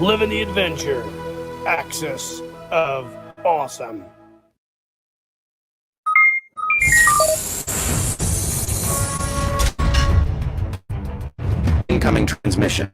living the adventure, axis of awesome. Incoming transmission.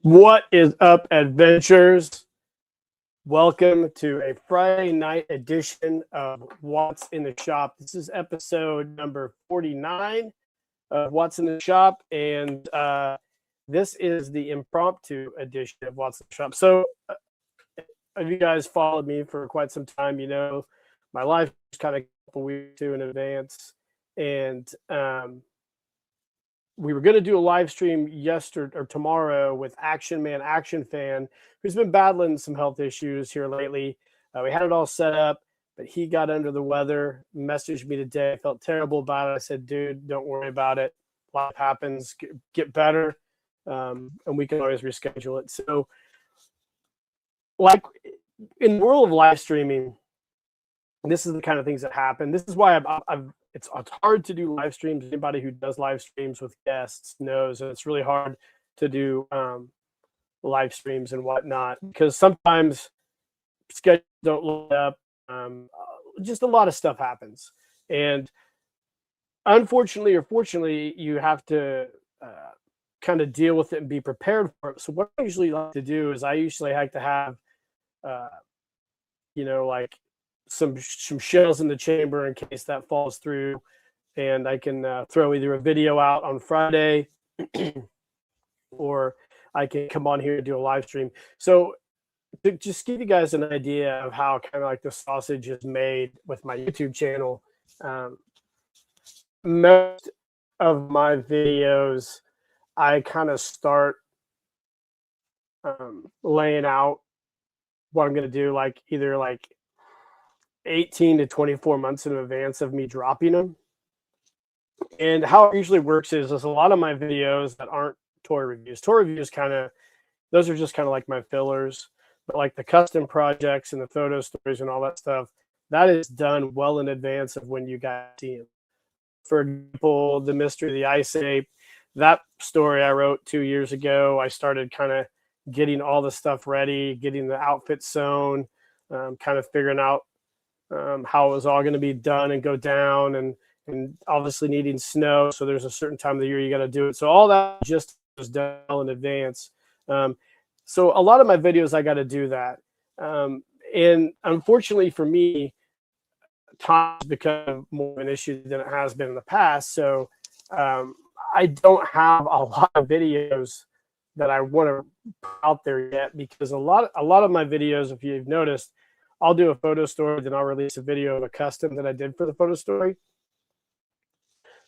What is up, adventurers? Welcome to a Friday night edition of What's in the Shop. This is episode number 49 of What's in the Shop, and this is the impromptu edition of What's in the Shop. So, if you guys followed me for quite some time, you know my life is kind of a couple weeks in advance, and we were going to do a live stream yesterday or tomorrow with Action Fan, who's been battling some health issues here lately. We had it all set up, but he got under the weather, messaged me today. I felt terrible about it. I said, dude, don't worry about it. Life happens, get better, and we can always reschedule it. So, like in the world of live streaming, this is the kind of things that happen. This is why it's hard to do live streams. Anybody who does live streams with guests knows that it's really hard to do live streams and whatnot, because sometimes schedules don't line up. Just a lot of stuff happens. And unfortunately or fortunately, you have to kind of deal with it and be prepared for it. So what I usually like to do is I usually like to have, like some shells in the chamber in case that falls through, and I can throw either a video out on Friday or I can come on here and do a live stream. So to just give you guys an idea of how kind of like the sausage is made with my YouTube channel, most of my videos I kind of start laying out what I'm going to do, like either like 18 to 24 months in advance of me dropping them. And how it usually works is there's a lot of my videos that aren't toy reviews. Toy reviews those are just kind of like my fillers, but like the custom projects and the photo stories and all that stuff, that is done well in advance of when you guys see them. For example, the Mystery of the Ice Ape, that story I wrote 2 years ago, I started kind of getting all the stuff ready, getting the outfit sewn, kind of figuring out how it was all going to be done and go down, and obviously needing snow. So there's a certain time of the year you got to do it. So all that just was done in advance. So a lot of my videos, I got to do that. And unfortunately for me, time has become more of an issue than it has been in the past. So I don't have a lot of videos that I want to put out there yet, because a lot of my videos, if you've noticed, I'll do a photo story, then I'll release a video of a custom that I did for the photo story.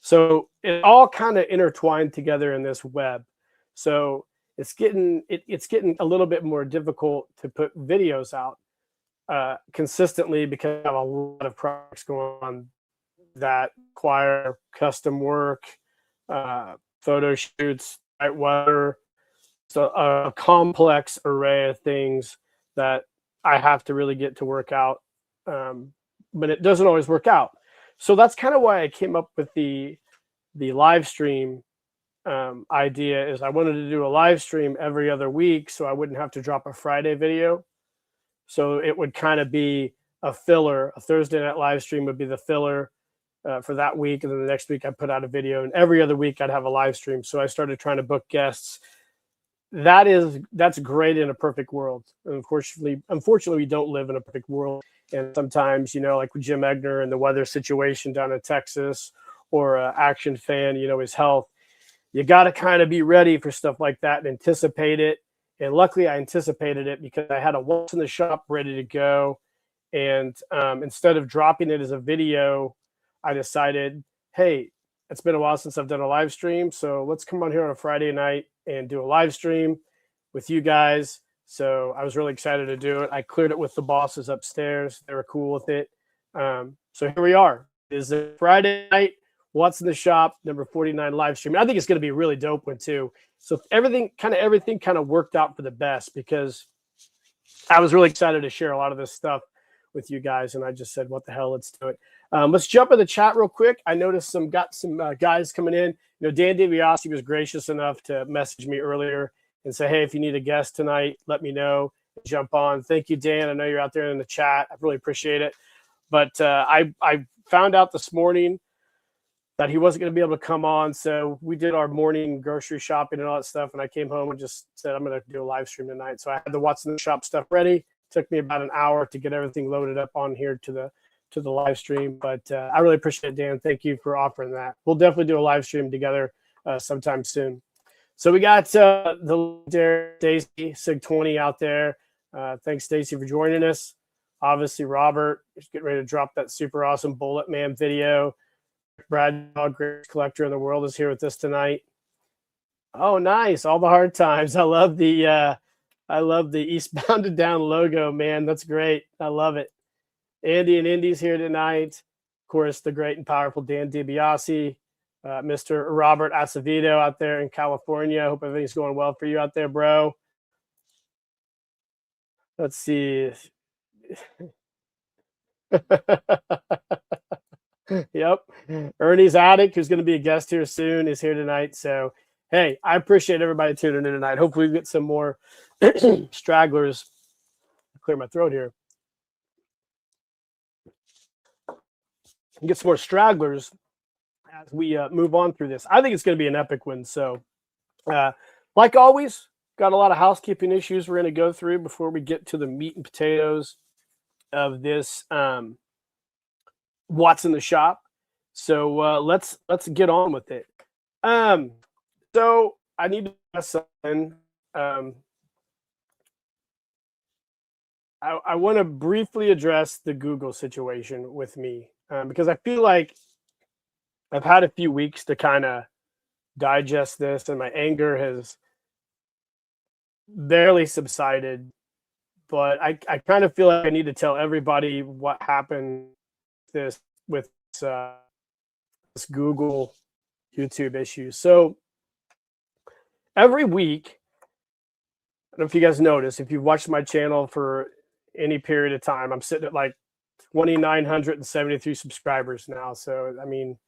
So it all kind of intertwined together in this web. So it's getting a little bit more difficult to put videos out consistently, because I have a lot of projects going on that require custom work, photo shoots, right weather, so a complex array of things that I have to really get to work out, but it doesn't always work out. So that's kind of why I came up with the live stream idea. Is I wanted to do a live stream every other week, so I wouldn't have to drop a Friday video. So it would kind of be a filler. A Thursday night live stream would be the filler for that week, and then the next week I'd put out a video, and every other week I'd have a live stream. So I started trying to book guests. That's great in a perfect world. And unfortunately, we don't live in a perfect world. And sometimes, like with Jim Egner and the weather situation down in Texas, or Action Fan, his health, you got to kind of be ready for stuff like that and anticipate it. And luckily I anticipated it, because I had a What's in the Shop ready to go. And instead of dropping it as a video, I decided, hey, it's been a while since I've done a live stream, so let's come on here on a Friday night and do a live stream with you guys. So I was really excited to do it. I cleared it with the bosses upstairs. They were cool with it. So here we are. It is a Friday night. What's in the Shop number 49 live stream. I think it's going to be a really dope one too. So everything kind of worked out for the best, because I was really excited to share a lot of this stuff with you guys, and I just said, what the hell, let's do it. Let's jump in the chat real quick. I noticed some guys coming in. You know, Dan DiBiase was gracious enough to message me earlier and say, hey, if you need a guest tonight, let me know. Jump on. Thank you, Dan. I know you're out there in the chat. I really appreciate it. But I found out this morning that he wasn't going to be able to come on. So we did our morning grocery shopping and all that stuff. And I came home and just said, I'm going to do a live stream tonight. So I had the What's in the Shop stuff ready. It took me about an hour to get everything loaded up on here to the live stream. But I really appreciate it, Dan. Thank you for offering that. We'll definitely do a live stream together sometime soon. So we got the Stacy Sig20 out there. Thanks, Stacy, for joining us. Obviously, Robert is getting ready to drop that super awesome Bullet Man video. Brad, greatest collector in the world, is here with us tonight. Oh, nice! All the hard times. I love the Eastbound and Down logo, man. That's great. I love it. Andy and Indy's here tonight. Of course, the great and powerful Dan DiBiase, Mr. Robert Acevedo out there in California. I hope everything's going well for you out there, bro. Let's see. Yep. Ernie's Attic, who's going to be a guest here soon, is here tonight. So, hey, I appreciate everybody tuning in tonight. Hopefully we get some more stragglers. Clear my throat here. Get some more stragglers as we move on through this. I think it's going to be an epic one. So, like always, got a lot of housekeeping issues we're going to go through before we get to the meat and potatoes of this What's in the Shop. So let's get on with it. So I need to ask something. I want to briefly address the Google situation with me, because I feel like I've had a few weeks to kind of digest this, and my anger has barely subsided. But I kind of feel like I need to tell everybody what happened with this Google YouTube issue. So every week, I don't know if you guys notice, if you've watched my channel for any period of time, I'm sitting at like 2,973 subscribers now. So, I mean,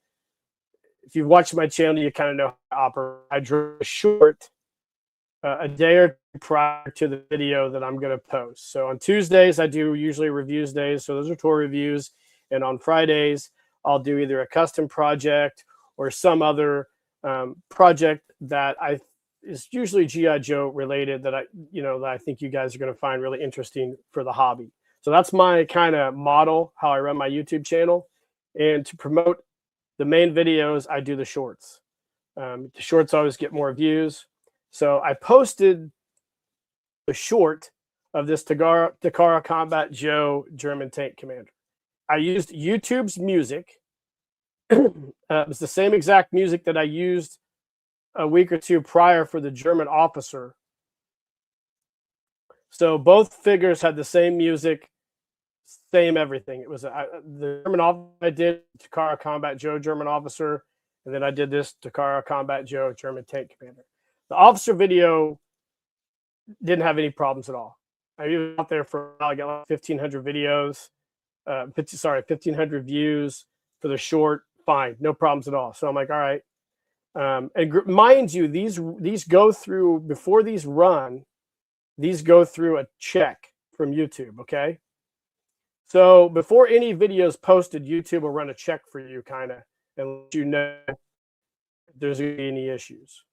if you've watched my channel, you kind of know how I operate. I drew a short a day or two prior to the video that I'm going to post. So on Tuesdays, I do usually reviews days. So those are tour reviews. And on Fridays, I'll do either a custom project or some other project that is usually G.I. Joe related that I think you guys are going to find really interesting for the hobby. So that's my kind of model, how I run my YouTube channel. And to promote the main videos, I do the shorts. The shorts always get more views. So I posted the short of this Takara Combat Joe German Tank Commander. I used YouTube's music. It was the same exact music that I used a week or two prior for the German officer. So both figures had the same music, same everything. It was the German officer I did, Takara Combat Joe German officer, and then I did this Takara Combat Joe German Tank Commander. The officer video didn't have any problems at all. I was out there for a while. I got like 1,500 videos, 1,500 views for the short. Fine, no problems at all. So I'm like, all right. And mind you, these go through, before these run, these go through a check from YouTube, okay? So before any videos posted, YouTube will run a check for you, kind of, and let you know if there's going to be any issues.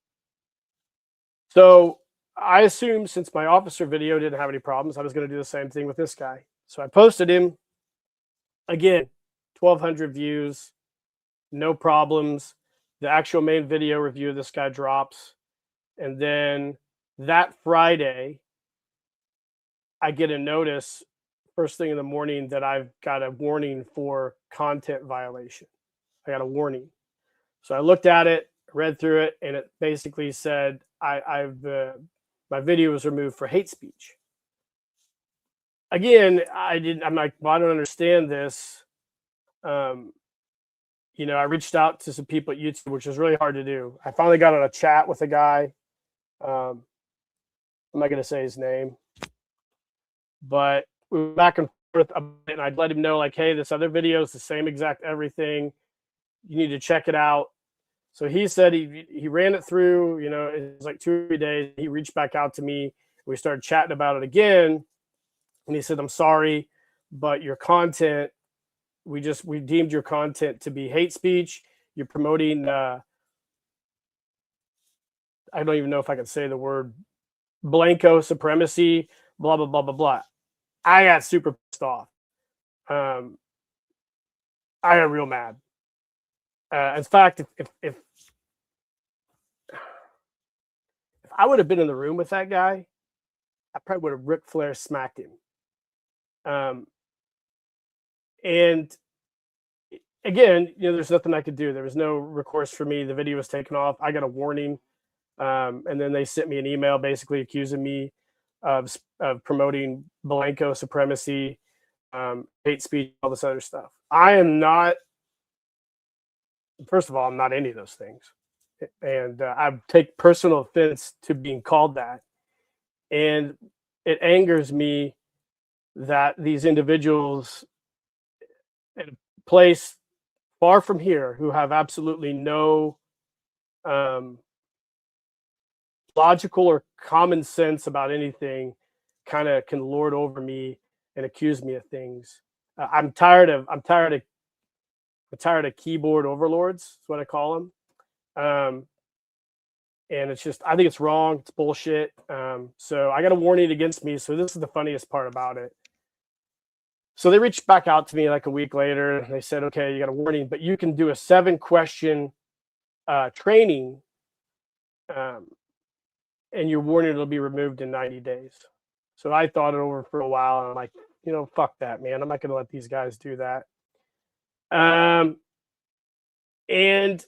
So I assumed, since my officer video didn't have any problems, I was going to do the same thing with this guy. So I posted him. Again, 1,200 views, no problems. The actual main video review of this guy drops. And then that Friday, I get a notice first thing in the morning that I've got a warning for content violation. I got a warning. So I looked at it, read through it, and it basically said my video was removed for hate speech. Again, I'm like, well, I don't understand this. I reached out to some people at YouTube, which was really hard to do. I finally got on a chat with a guy. I'm not going to say his name, but we were back and forth a bit, and I'd let him know, like, hey, this other video is the same exact everything. You need to check it out. So he said he ran it through, it was like 2 or 3 days. He reached back out to me. We started chatting about it again. And he said, I'm sorry, but your content, we deemed your content to be hate speech. You're promoting, I don't even know if I can say the word, blanco supremacy, blah, blah, blah, blah, blah. I got super pissed off. I got real mad. In fact, if I would have been in the room with that guy, I probably would have Ric Flair smacked him. And again, there's nothing I could do. There was no recourse for me. The video was taken off. I got a warning. And then they sent me an email basically accusing me of promoting blanco supremacy, hate speech, all this other stuff. I am not, first of all, I'm not any of those things. And I take personal offense to being called that. And it angers me that these individuals in a place far from here who have absolutely no logical or common sense about anything kind of can lord over me and accuse me of things. I'm tired of keyboard overlords. That's what I call them. And it's just, I think it's wrong. It's bullshit. So I got a warning against me. So this is the funniest part about it. So they reached back out to me like a week later. And they said, okay, you got a warning, but you can do a 7-question training. And your warning will be removed in 90 days. So I thought it over for a while. And I'm like, fuck that, man. I'm not going to let these guys do that. And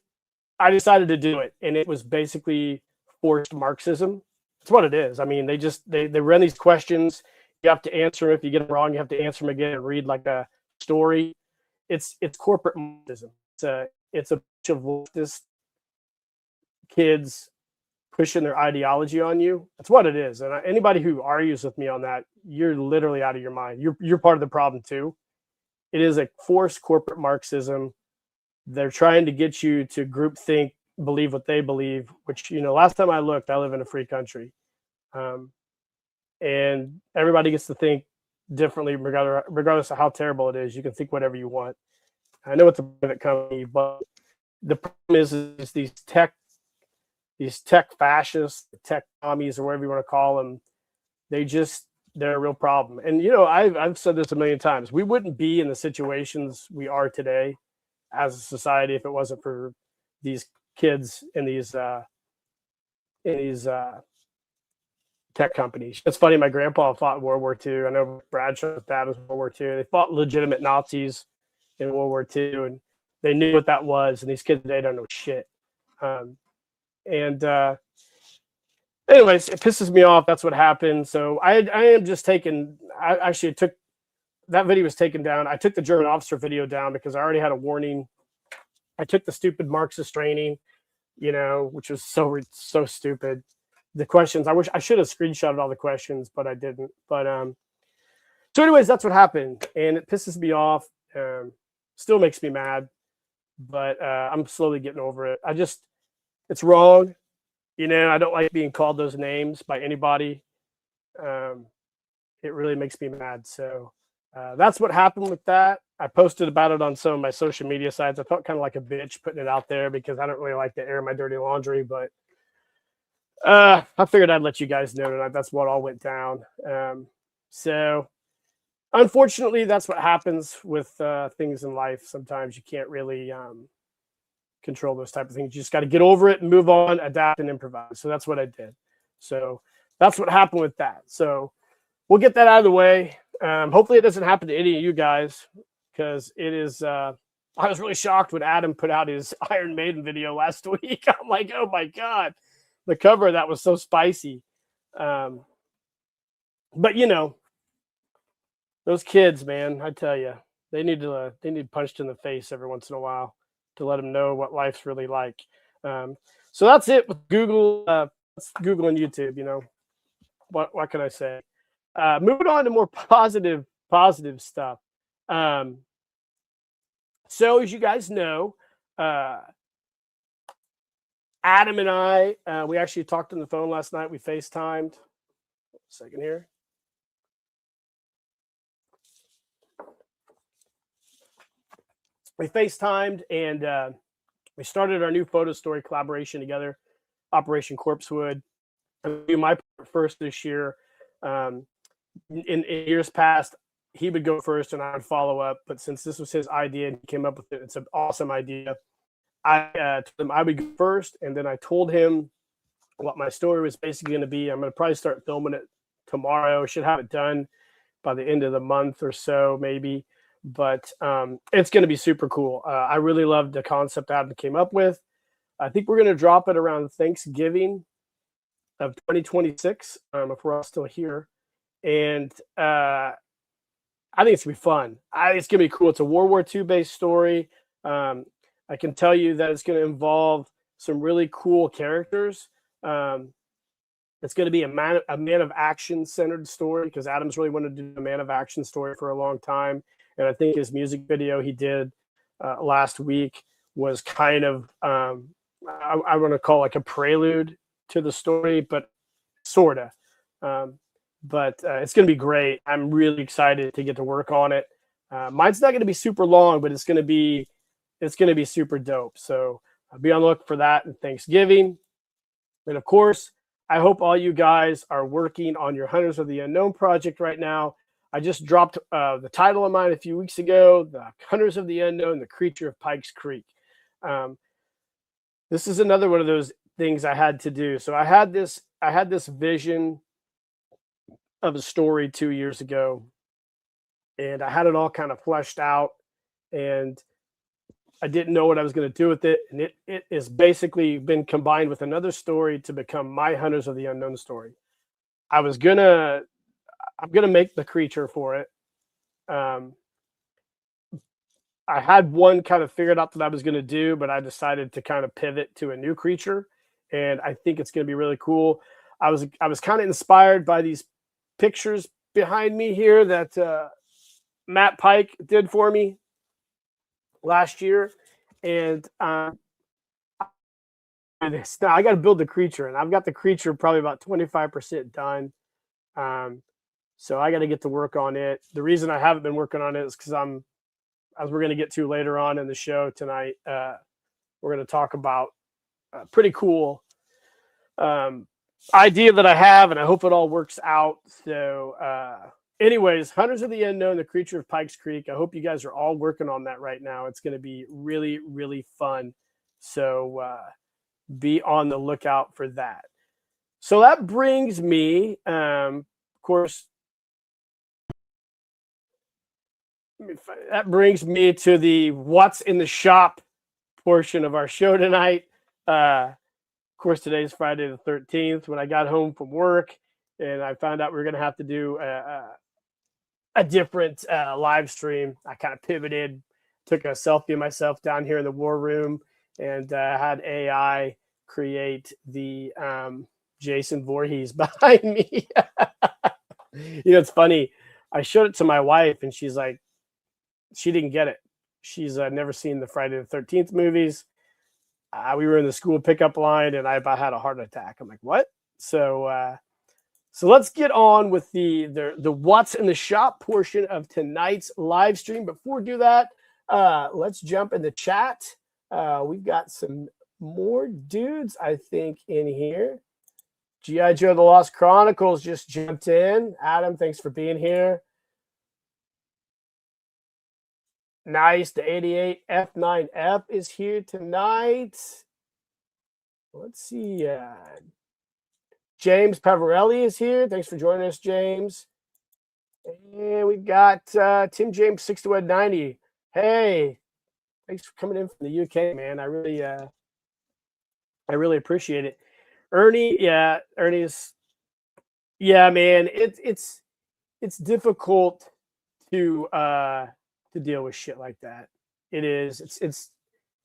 I decided to do it. And it was basically forced Marxism. That's what it is. I mean, they run these questions. You have to answer them. If you get them wrong, you have to answer them again and read like a story. It's corporate Marxism. It's a bunch of leftist kids pushing their ideology on you. That's what it is. And anybody who argues with me on that, you're literally out of your mind. You're part of the problem too. It is a forced corporate Marxism. They're trying to get you to groupthink, believe what they believe, which, last time I looked, I live in a free country. And everybody gets to think differently regardless of how terrible it is. You can think whatever you want. I know it's a private company, but the problem is these tech fascists, tech commies, or whatever you want to call them, they're a real problem. And, I've said this a million times. We wouldn't be in the situations we are today as a society if it wasn't for these kids in these tech companies. It's funny, my grandpa fought in World War II. I know Bradshaw's dad was in World War II. They fought legitimate Nazis in World War II, and they knew what that was. And these kids today don't know shit. Anyways, it pisses me off. That's what happened. So I am just taking. I actually took that video was taken down. I took the German officer video down because I already had a warning. I took the stupid Marxist training, which was so stupid. The questions, I should have screenshotted all the questions, but I didn't. But so anyways, that's what happened, and it pisses me off. Still makes me mad, but I'm slowly getting over it. It's wrong. I don't like being called those names by anybody. It really makes me mad. So that's what happened with that. I posted about it on some of my social media sites. I felt kind of like a bitch putting it out there because I don't really like to air my dirty laundry, but I figured I'd let you guys know tonight. That's what all went down. So unfortunately, that's what happens with things in life. Sometimes you can't really control those type of things. You just got to get over it and move on, adapt, and improvise. So that's what I did. So that's what happened with that. So we'll get that out of the way. Hopefully it doesn't happen to any of you guys, because it is. I was really shocked when Adam put out his Iron Maiden video last week. I'm like, oh my God, the cover of that was so spicy. But those kids, man, I tell you, they need punched in the face every once in a while. to let them know what life's really like. So that's it with Google. Google and YouTube. You know, what can I say? Moving on to more positive stuff. So as you guys know, Adam and I, we actually talked on the phone last night. We FaceTimed. Second here. We FaceTimed and we started our new photo story collaboration together, Operation Corpsewood. I do my part first this year. In years past, he would go first and I would follow up. But since this was his idea and he came up with it, it's an awesome idea. I told him I would go first, and then I told him what my story was basically going to be. I'm going to probably start filming it tomorrow. Should have it done by the end of the month or so, maybe. But it's going to be super cool. I really loved the concept Adam came up with. I think we're going to drop it around Thanksgiving of 2026, if we're all still here. And I think it's going to be fun. I think it's going to be cool. It's a World War II based story. I can tell you that it's going to involve some really cool characters. It's going to be a man of action centered story because Adam's really wanted to do a man of action story for a long time. And I think his music video he did last week was kind of, I want to call like a prelude to the story, but sort of. But it's going to be great. I'm really excited to get to work on it. Mine's not going to be super long, but it's going to be super dope. So I'll be on the look for that in Thanksgiving. And of course, I hope all you guys are working on your Hunters of the Unknown project right now. I just dropped the title of mine a few weeks ago, The Hunters of the Unknown, The Creature of Pikes Creek. This is another one of those things I had to do. So I had this vision of a story 2 years ago, and I had it all kind of fleshed out, and I didn't know what I was going to do with it. And it has basically been combined with another story to become my Hunters of the Unknown story. I'm going to make the creature for it. I had one kind of figured out that I was going to do, but I decided to kind of pivot to a new creature. And I think it's going to be really cool. I was kind of inspired by these pictures behind me here that Matt Pike did for me last year. And now I got to build the creature, and I've got the creature probably about 25% done. So I got to get to work on it. The reason I haven't been working on it is because as we're going to get to later on in the show tonight, we're going to talk about a pretty cool idea that I have, and I hope it all works out. So anyways, Hunters of the Unknown, The Creature of Pikes Creek. I hope you guys are all working on that right now. It's going to be really, really fun. So be on the lookout for that. So that brings me, of course, that brings me to the what's in the shop portion of our show tonight. Of course, today's Friday the 13th. When I got home from work and I found out we were going to have to do a different live stream, I kind of pivoted, took a selfie of myself down here in the war room, and had AI create the Jason Voorhees behind me. You know, it's funny. I showed it to my wife, and she's like, she didn't get it. She's never seen the Friday the 13th movies. We were in the school pickup line, and I about had a heart attack. I'm like, what? So let's get on with the what's in the shop portion of tonight's live stream. Before we do that, let's jump in the chat. We've got some more dudes, I think, in here. G.I. Joe The Lost Chronicles just jumped in. Adam, thanks for being here. Nice. The 88 F9F is here tonight. Let's see. James Pavarelli is here. Thanks for joining us, James. And we've got Tim James 6190. Hey, thanks for coming in from the UK, man. I really appreciate it. Ernie, yeah, Ernie's, yeah, man. It's difficult to deal with shit like that. It is.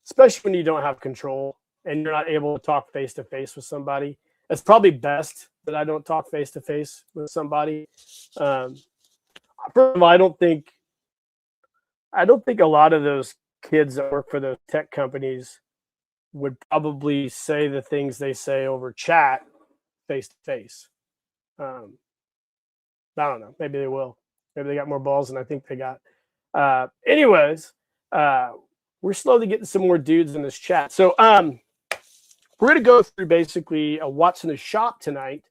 especially when you don't have control and you're not able to talk face to face with somebody. It's probably best that I don't talk face to face with somebody. Um, First of all, I don't think a lot of those kids that work for those tech companies would probably say the things they say over chat face to face. Um, I don't know. Maybe they will. Maybe they got more balls than I think they got. Anyways, uh, we're slowly getting some more dudes in this chat. So we're going to go through basically a what's in the shop tonight.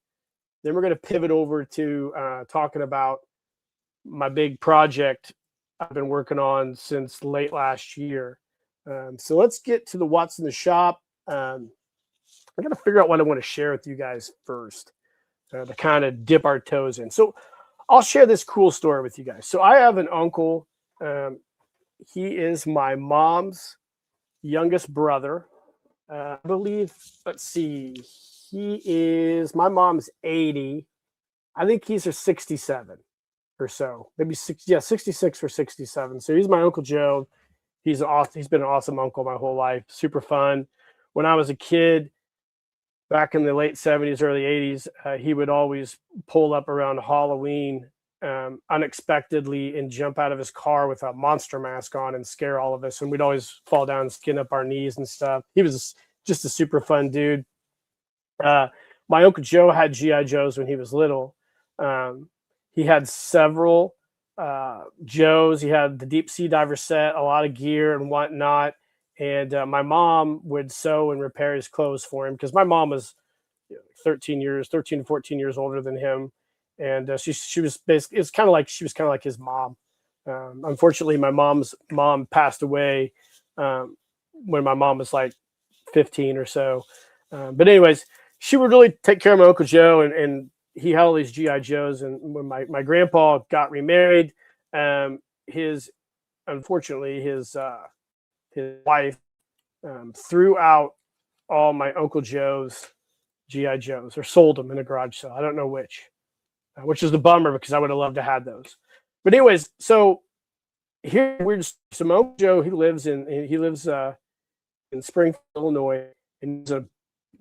Then we're going to pivot over to talking about my big project I've been working on since late last year. So let's get to the what's in the shop. I got to figure out what I want to share with you guys first to kind of dip our toes in. So I'll share this cool story with you guys. So I have an uncle. He is my mom's youngest brother. I believe, let's see, my mom's 80. I think he's 67 or so, maybe 66 or 67. So he's my Uncle Joe. He's been an awesome uncle my whole life. Super fun. When I was a kid, back in the late 70s, early 80s, he would always pull up around Halloween unexpectedly and jump out of his car with a monster mask on and scare all of us. And we'd always fall down and skin up our knees and stuff. He was just a super fun dude. My Uncle Joe had G.I. Joes when he was little. He had several Joes. He had the deep sea diver set, a lot of gear and whatnot. And my mom would sew and repair his clothes for him because my mom was 13 to 14 years older than him. And she was basically, she was kind of like his mom. Unfortunately, my mom's mom passed away when my mom was like 15 or so. But anyways, she would really take care of my Uncle Joe, and he had all these G.I. Joes. And when my grandpa got remarried, unfortunately his wife threw out all my Uncle Joe's G.I. Joes or sold them in a garage sale. I don't know which is the bummer because I would have loved to have those. But anyways, so here so my Uncle Joe, he lives in Springfield, Illinois, and it's a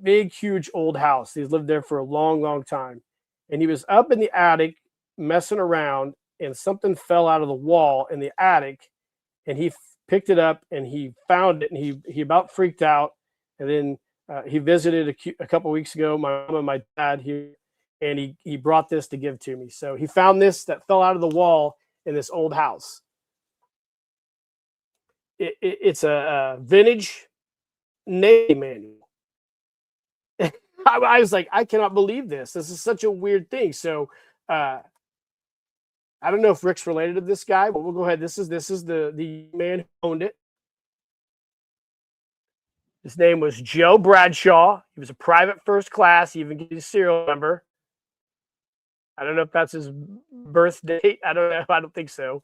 big, huge old house. He's lived there for a long, long time. And he was up in the attic messing around, and something fell out of the wall in the attic, and he picked it up and he found it, and he about freaked out. And then he visited a couple weeks ago, my mom and my dad here, and he brought this to give to me. So he found this that fell out of the wall in this old house. It's a vintage Navy manual. I was like, I cannot believe this. This is such a weird thing. So I don't know if Rick's related to this guy, but we'll go ahead. This is the man who owned it. His name was Joe Bradshaw. He was a private first class. He even gave his serial number. I don't know if that's his birth date. I don't know. I don't think so.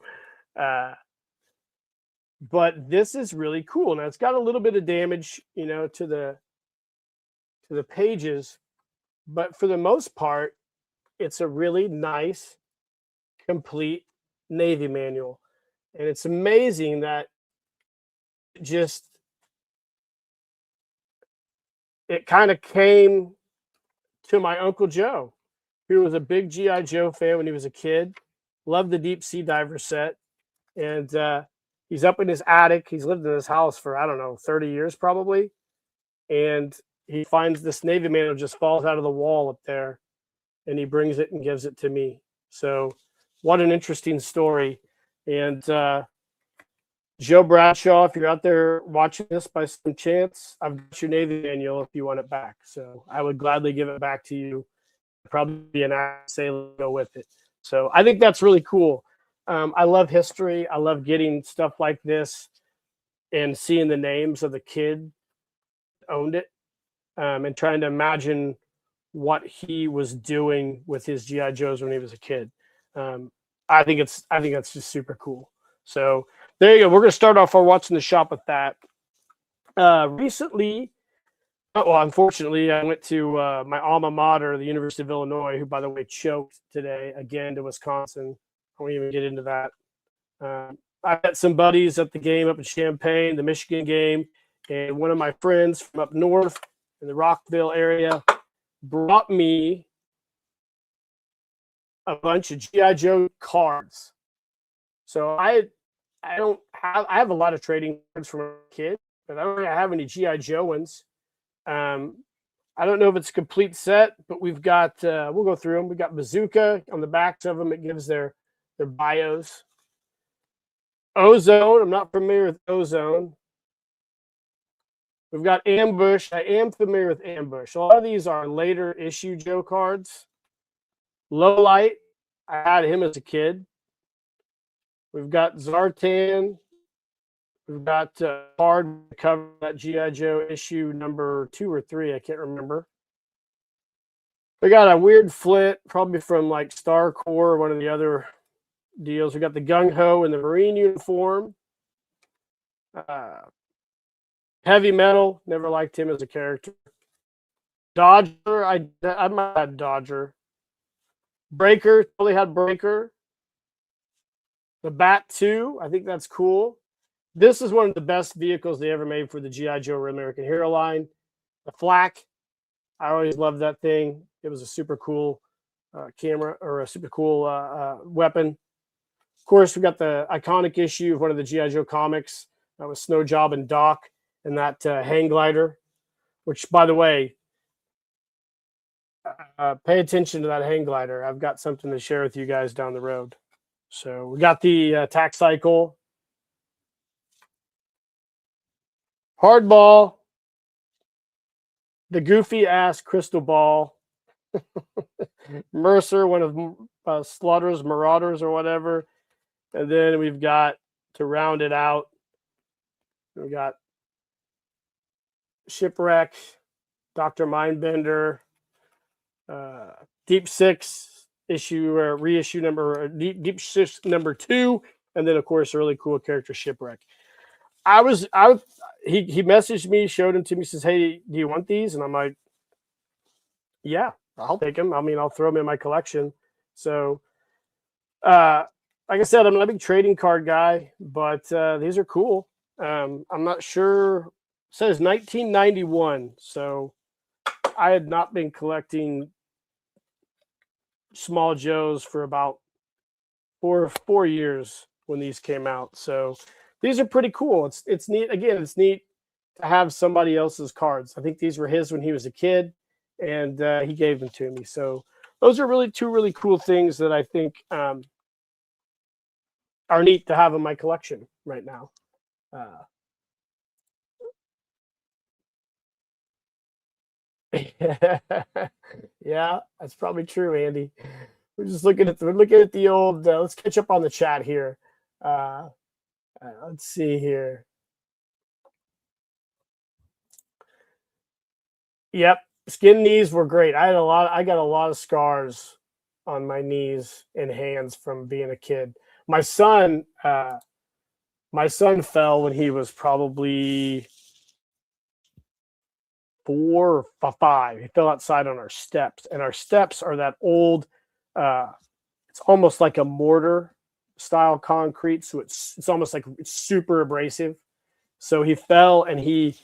But this is really cool. Now it's got a little bit of damage, to the pages, but for the most part, it's a really nice, complete Navy manual. And it's amazing that it kind of came to my Uncle Joe, who was a big G.I. Joe fan when he was a kid, loved the deep sea diver set. And he's up in his attic. He's lived in this house for, I don't know, 30 years probably. And he finds this Navy manual just falls out of the wall up there, and he brings it and gives it to me. So what an interesting story. And Joe Bradshaw, if you're out there watching this by some chance, I've got your Navy manual if you want it back. So I would gladly give it back to you. Probably be an sailor go with it. So I think that's really cool. I love history. I love getting stuff like this and seeing the names of the kid owned it, and trying to imagine what he was doing with his G.I. Joes when he was a kid. I think that's just super cool. So there you go. We're going to start off our What's in the Shop with that. Recently, unfortunately, I went to my alma mater, the University of Illinois, who, by the way, choked today again to Wisconsin. I won't even get into that. I met some buddies at the game up in Champaign, the Michigan game, and one of my friends from up north in the Rockville area brought me a bunch of GI Joe cards. So I have a lot of trading cards from a kid, but I don't really have any GI Joe ones. I don't know if it's a complete set, but we've got we'll go through them. We got Bazooka on the backs of them. It gives their bios. Ozone. I'm not familiar with Ozone. We've got Ambush. I am familiar with Ambush. A lot of these are later issue Joe cards. Low Light. I had him as a kid. We've got Zartan. We've got card cover that GI Joe issue number 2 or 3. I can't remember. We got a weird Flint, probably from like Star Corps or one of the other deals. We got the Gung Ho in the Marine uniform. Heavy Metal, never liked him as a character. Dodger, I might have Dodger. Breaker, totally had Breaker. The Bat 2, I think that's cool. This is one of the best vehicles they ever made for the G.I. Joe American Hero line. The Flak, I always loved that thing. It was a super cool camera, or a super cool weapon. Of course, we got the iconic issue of one of the G.I. Joe comics. That was Snow Job and Doc and that hang glider, which, by the way, pay attention to that hang glider. I've got something to share with you guys down the road. So we got the attack cycle. Hardball. The goofy ass crystal ball. Mercer, one of Slaughter's Marauders or whatever. And then we've got, to round it out, we got Shipwreck, Dr. Mindbender, Deep Six issue, or reissue number, Deep Six number 2, and then of course a really cool character, Shipwreck. He messaged me, showed them to me, says, "Hey, do you want these?" And I'm like, "Yeah, I'll take them. I mean, I'll throw them in my collection." So, like I said, I'm not a big trading card guy, but these are cool. I'm not sure. It says 1991, so I had not been collecting Small Joes for about four years when these came out. So these are pretty cool. It's neat. Again, it's neat to have somebody else's cards. I think these were his when he was a kid, and he gave them to me. So those are really two really cool things that I think are neat to have in my collection right now. Yeah, that's probably true, Andy. We're looking at the old. Let's catch up on the chat here. Let's see here. Yep, skin knees were great. I got a lot of scars on my knees and hands from being a kid. My son fell when he was probably 4 or 5. He fell outside on our steps, and our steps are that old. It's almost like a mortar style concrete, so it's almost like it's super abrasive. So he fell and he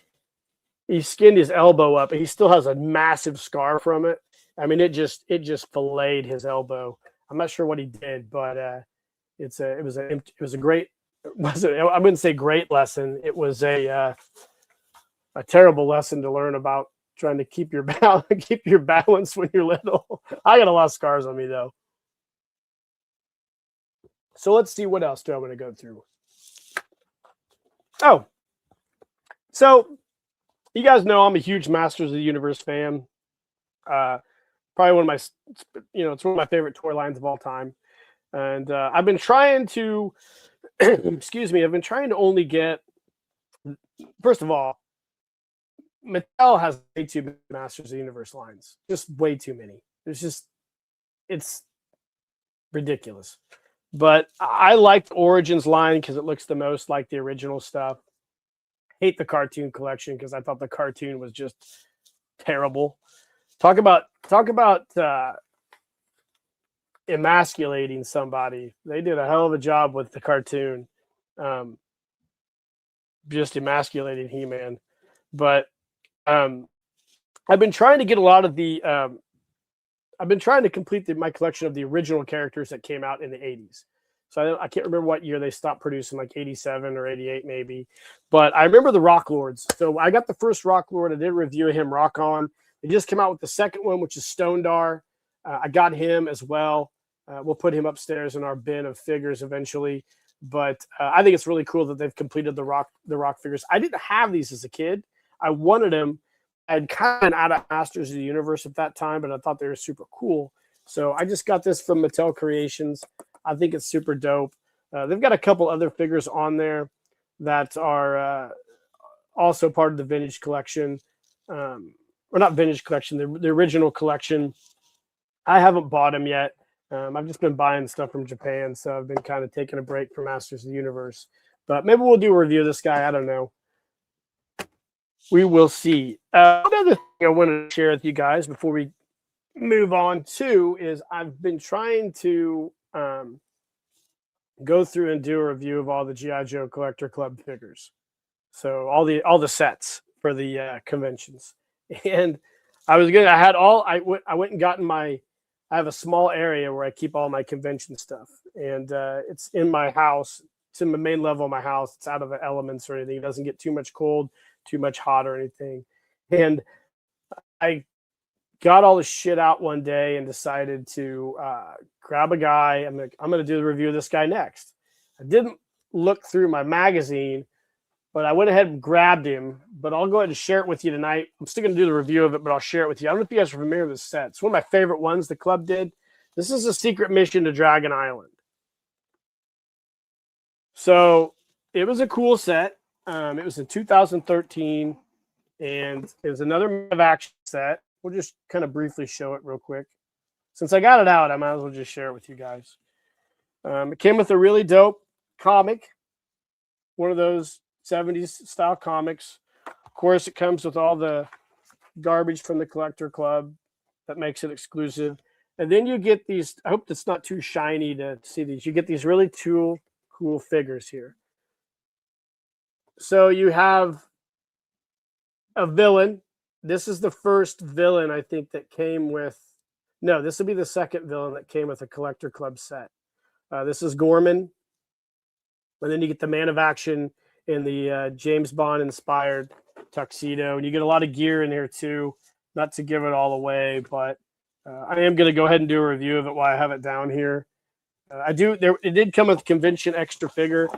skinned his elbow up, and he still has a massive scar from it. I mean, it just filleted his elbow. I'm not sure what he did, but it was a great. I wouldn't say great lesson. It was a terrible lesson to learn about trying to keep your balance when you're little. I got a lot of scars on me though. So let's see what else do I want to go through. Oh, so you guys know I'm a huge Masters of the Universe fan. Probably one of my, it's one of my favorite toy lines of all time. And I've been trying to, excuse me, I've been trying to only get, first of all, Mattel has way too many Masters of the Universe lines. Just way too many. It's ridiculous. But I like the Origins line because it looks the most like the original stuff. Hate the cartoon collection because I thought the cartoon was just terrible. Talk about emasculating somebody. They did a hell of a job with the cartoon. Just emasculating He-Man. But I've been trying to get a lot of the I've been trying to complete my collection of the original characters that came out in the 80s. So I can't remember what year they stopped producing, like 87 or 88 maybe. But I remember the Rock Lords. So I got the first Rock Lord. I did a review of him, Rock On. They just came out with the second one, which is Stone Dar. I got him as well. We'll put him upstairs in our bin of figures eventually. But I think it's really cool that they've completed the Rock figures. I didn't have these as a kid. I wanted them. I'd kind of been out of Masters of the Universe at that time, but I thought they were super cool. So I just got this from Mattel Creations. I think it's super dope. They've got a couple other figures on there that are also part of the vintage collection. Or not vintage collection, the original collection. I haven't bought them yet. I've just been buying stuff from Japan, so I've been kind of taking a break from Masters of the Universe. But maybe we'll do a review of this guy. I don't know. We will see. Another thing I wanted to share with you guys before we move on to is I've been trying to go through and do a review of all the G.I. Joe Collector Club figures. So all the sets for the conventions. And I went and gotten I have a small area where I keep all my convention stuff. And it's in my house. It's in the main level of my house. It's out of the elements or anything. It doesn't get too much cold, too much hot or anything. And I got all the shit out one day and decided to grab a guy. I'm going to do the review of this guy next. I didn't look through my magazine, but I went ahead and grabbed him. But I'll go ahead and share it with you tonight. I'm still going to do the review of it, but I'll share it with you. I don't know if you guys are familiar with this set. It's one of my favorite ones the club did. This is a secret mission to Dragon Island. So it was a cool set. It was in 2013, and it was another Man of Action set. We'll just kind of briefly show it real quick. Since I got it out, I might as well just share it with you guys. It came with a really dope comic, one of those 70s style comics. Of course, it comes with all the garbage from the Collector Club that makes it exclusive. And then you get these, I hope it's not too shiny to see these. You get these really cool figures here. So you have a villain. This is the first villain, I think, that came with... No, this will be the second villain that came with a Collector Club set. This is Gorman. And then you get the Man of Action in the James Bond-inspired tuxedo. And you get a lot of gear in here, too. Not to give it all away, but I am going to go ahead and do a review of it while I have it down here. It did come with a convention extra figure.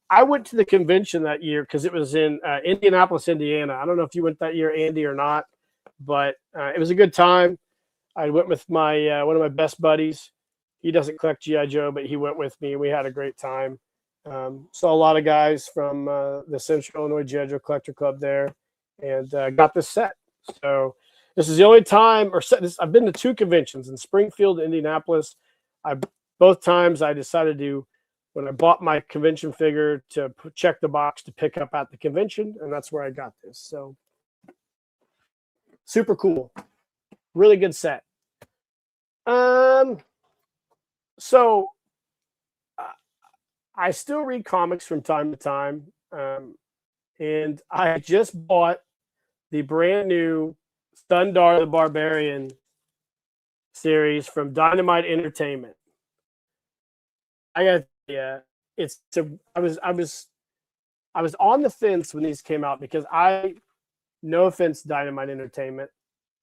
I went to the convention that year because it was in Indianapolis, Indiana. I don't know if you went that year, Andy, or not, but it was a good time. I went with my one of my best buddies. He doesn't collect G.I. Joe, but he went with me, and we had a great time. Saw a lot of guys from the Central Illinois G.I. Joe Collector Club there, and got this set. So this is the only time, I've been to two conventions in Springfield and Indianapolis. Both times I decided to, when I bought my convention figure, to check the box to pick up at the convention, and that's where I got this. So super cool. Really good set. So I still read comics from time to time, and I just bought the brand new Thundar the Barbarian series from Dynamite Entertainment. I was on the fence when these came out because no offense, Dynamite Entertainment,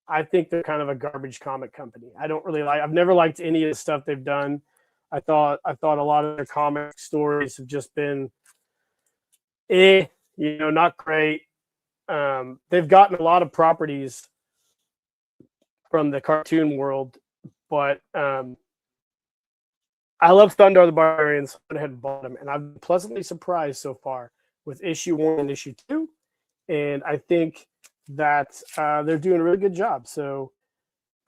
I think they're kind of a garbage comic company. I've never liked any of the stuff they've done. I thought a lot of their comic stories have just been not great. They've gotten a lot of properties from the cartoon world, but I love Thundar the Barbarian, so I went ahead and bought him, and I've been pleasantly surprised so far with issue 1 and issue 2, and I think that they're doing a really good job. So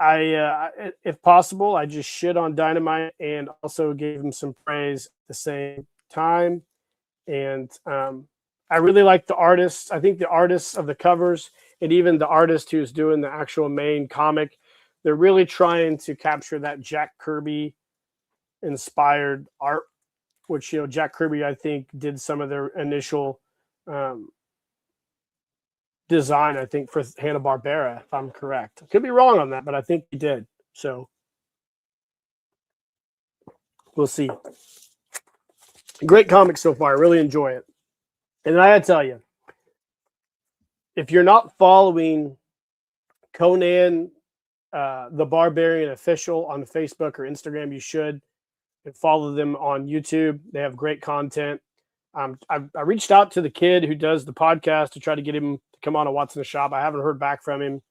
if possible, I just shit on Dynamite and also gave him some praise at the same time. And I really like the artists. I think the artists of the covers and even the artist who's doing the actual main comic, they're really trying to capture that Jack Kirby inspired art, which, Jack Kirby, I think, did some of their initial design, I think, for Hanna-Barbera, if I'm correct. I could be wrong on that, but I think he did. So we'll see. Great comic so far. I really enjoy it. And I gotta tell you, if you're not following Conan the Barbarian Official on Facebook or Instagram, you should, and follow them on YouTube. They have great content. I reached out to the kid who does the podcast to try to get him to come on and Watson the Shop. I haven't heard back from him.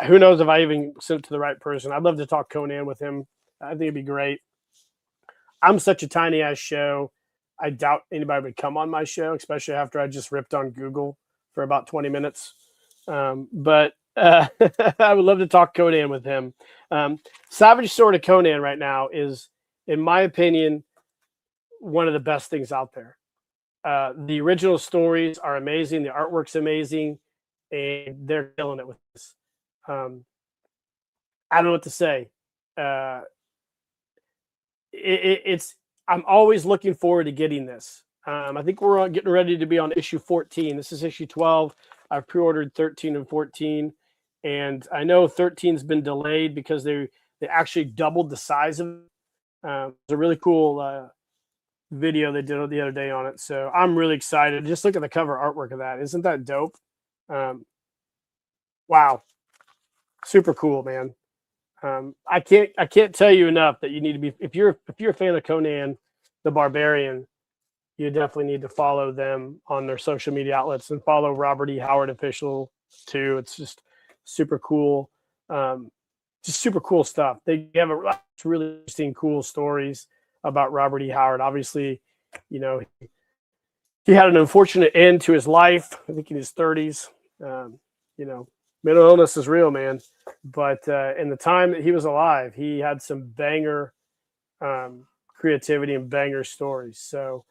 Who knows if I even sent it to the right person. I'd love to talk Conan with him. I think it'd be great. I'm such a tiny ass show. I doubt anybody would come on my show, especially after I just ripped on Google for about 20 minutes. But I would love to talk Conan with him. Savage Sword of Conan right now is, in my opinion, one of the best things out there. The original stories are amazing. The artwork's amazing, and they're killing it with this. I don't know what to say. It's I'm always looking forward to getting this. I think we're getting ready to be on issue 14. This is issue 12. I've pre-ordered 13 and 14, and I know 13's been delayed because they actually doubled the size of it. It's a really cool video they did the other day on it, so I'm really excited. Just look at the cover artwork of that. Isn't that dope? Wow, super cool, man. I can't tell you enough that you need to be, if you're a fan of Conan the Barbarian, you definitely need to follow them on their social media outlets and follow Robert E. Howard Official too. It's just super cool. Just super cool stuff. They have a really interesting, cool stories about Robert E. Howard. Obviously, you know, he had an unfortunate end to his life. I think in his 30s. You know, mental illness is real, man. But in the time that he was alive, he had some banger creativity and banger stories. So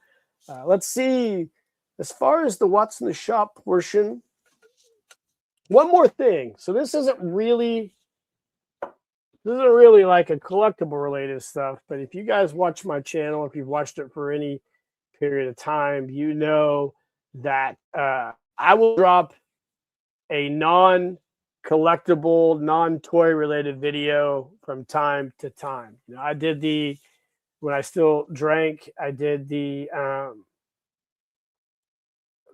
let's see. As far as the What's in the Shop portion, one more thing. So this isn't really like a collectible related stuff, but if you guys watch my channel, if you've watched it for any period of time, you know that I will drop a non-collectible, non-toy related video from time to time. You know, I did when I still drank, I did the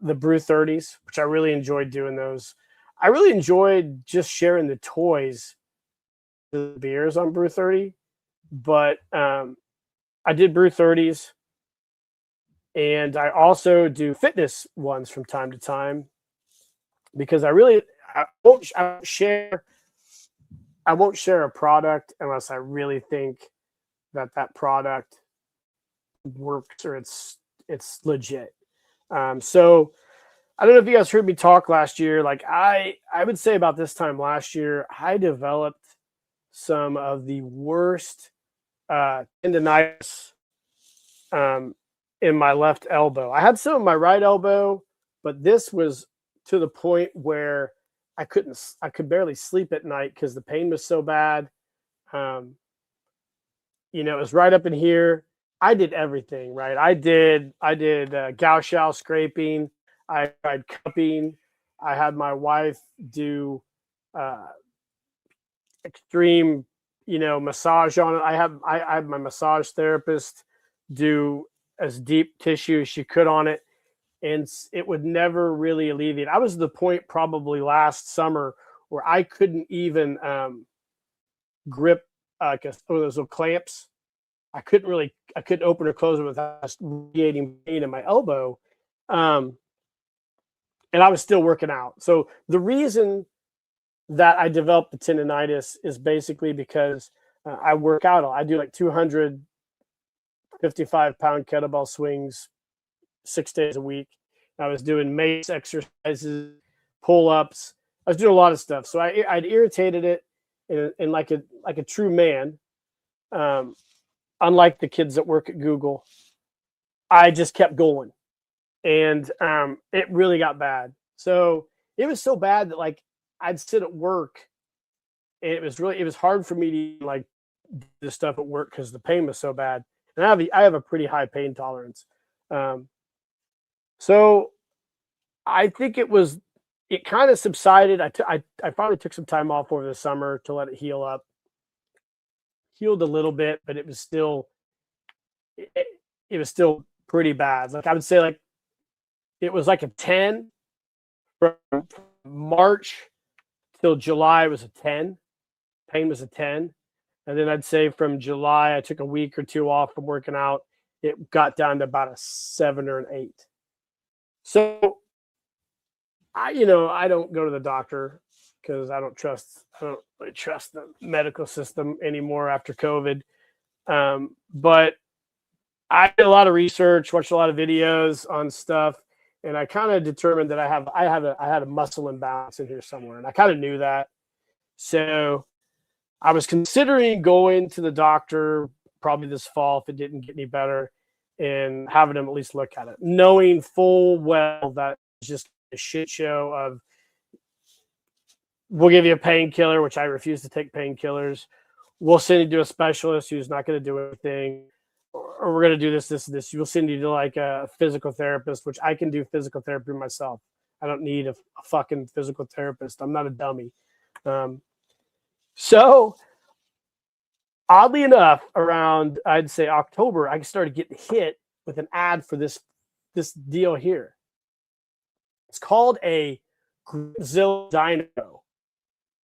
Brew 30s, which I really enjoyed doing those. I really enjoyed just sharing the toys, the beers on Brew 30, but I did Brew 30s, and I also do fitness ones from time to time because I won't share a product unless I really think that product works or it's legit. So I don't know if you guys heard me talk last year. Like I would say about this time last year, I developed some of the worst tendonitis in my left elbow. I had some in my right elbow, but this was to the point where I could barely sleep at night because the pain was so bad. You know, it was right up in here. I did everything, right? I did gaucho scraping. I tried cupping. I had my wife do extreme, massage on it. I had my massage therapist do as deep tissue as she could on it, and it would never really alleviate. I was at the point probably last summer where I couldn't even grip those little clamps. I couldn't open or close it without radiating pain in my elbow. And I was still working out. So the reason that I developed the tendonitis is basically because I work out. I do like 255-pound kettlebell swings 6 days a week. I was doing mace exercises, pull-ups. I was doing a lot of stuff. So I'd irritated it in like a true man. Unlike the kids that work at Google, I just kept going, and it really got bad. So it was so bad that like I'd sit at work, and it was hard for me to like do this stuff at work because the pain was so bad. And I have a pretty high pain tolerance. So I think it was it kind of subsided. I finally took some time off over the summer to let it heal up. Healed a little bit, but it, it was still pretty bad. Like I would say, like it was like a 10 from March till July. It was a 10. Pain was a 10, and then I'd say from July I took a week or two off from working out. It got down to about a 7 or an 8. So I don't go to the doctor because I don't really trust the medical system anymore after COVID. But I did a lot of research, watched a lot of videos on stuff, and I kind of determined that I had a muscle imbalance in here somewhere, and I kind of knew that. So I was considering going to the doctor probably this fall if it didn't get any better, and having him at least look at it, knowing full well that it's just a shit show of we'll give you a painkiller, which I refuse to take painkillers. We'll send you to a specialist who's not going to do anything, or we're going to do this, this, this. We'll send you to like a physical therapist, which I can do physical therapy myself. I don't need a fucking physical therapist. I'm not a dummy. So oddly enough, around I'd say October, I started getting hit with an ad for this deal here. It's called a Gripzilla Dyno,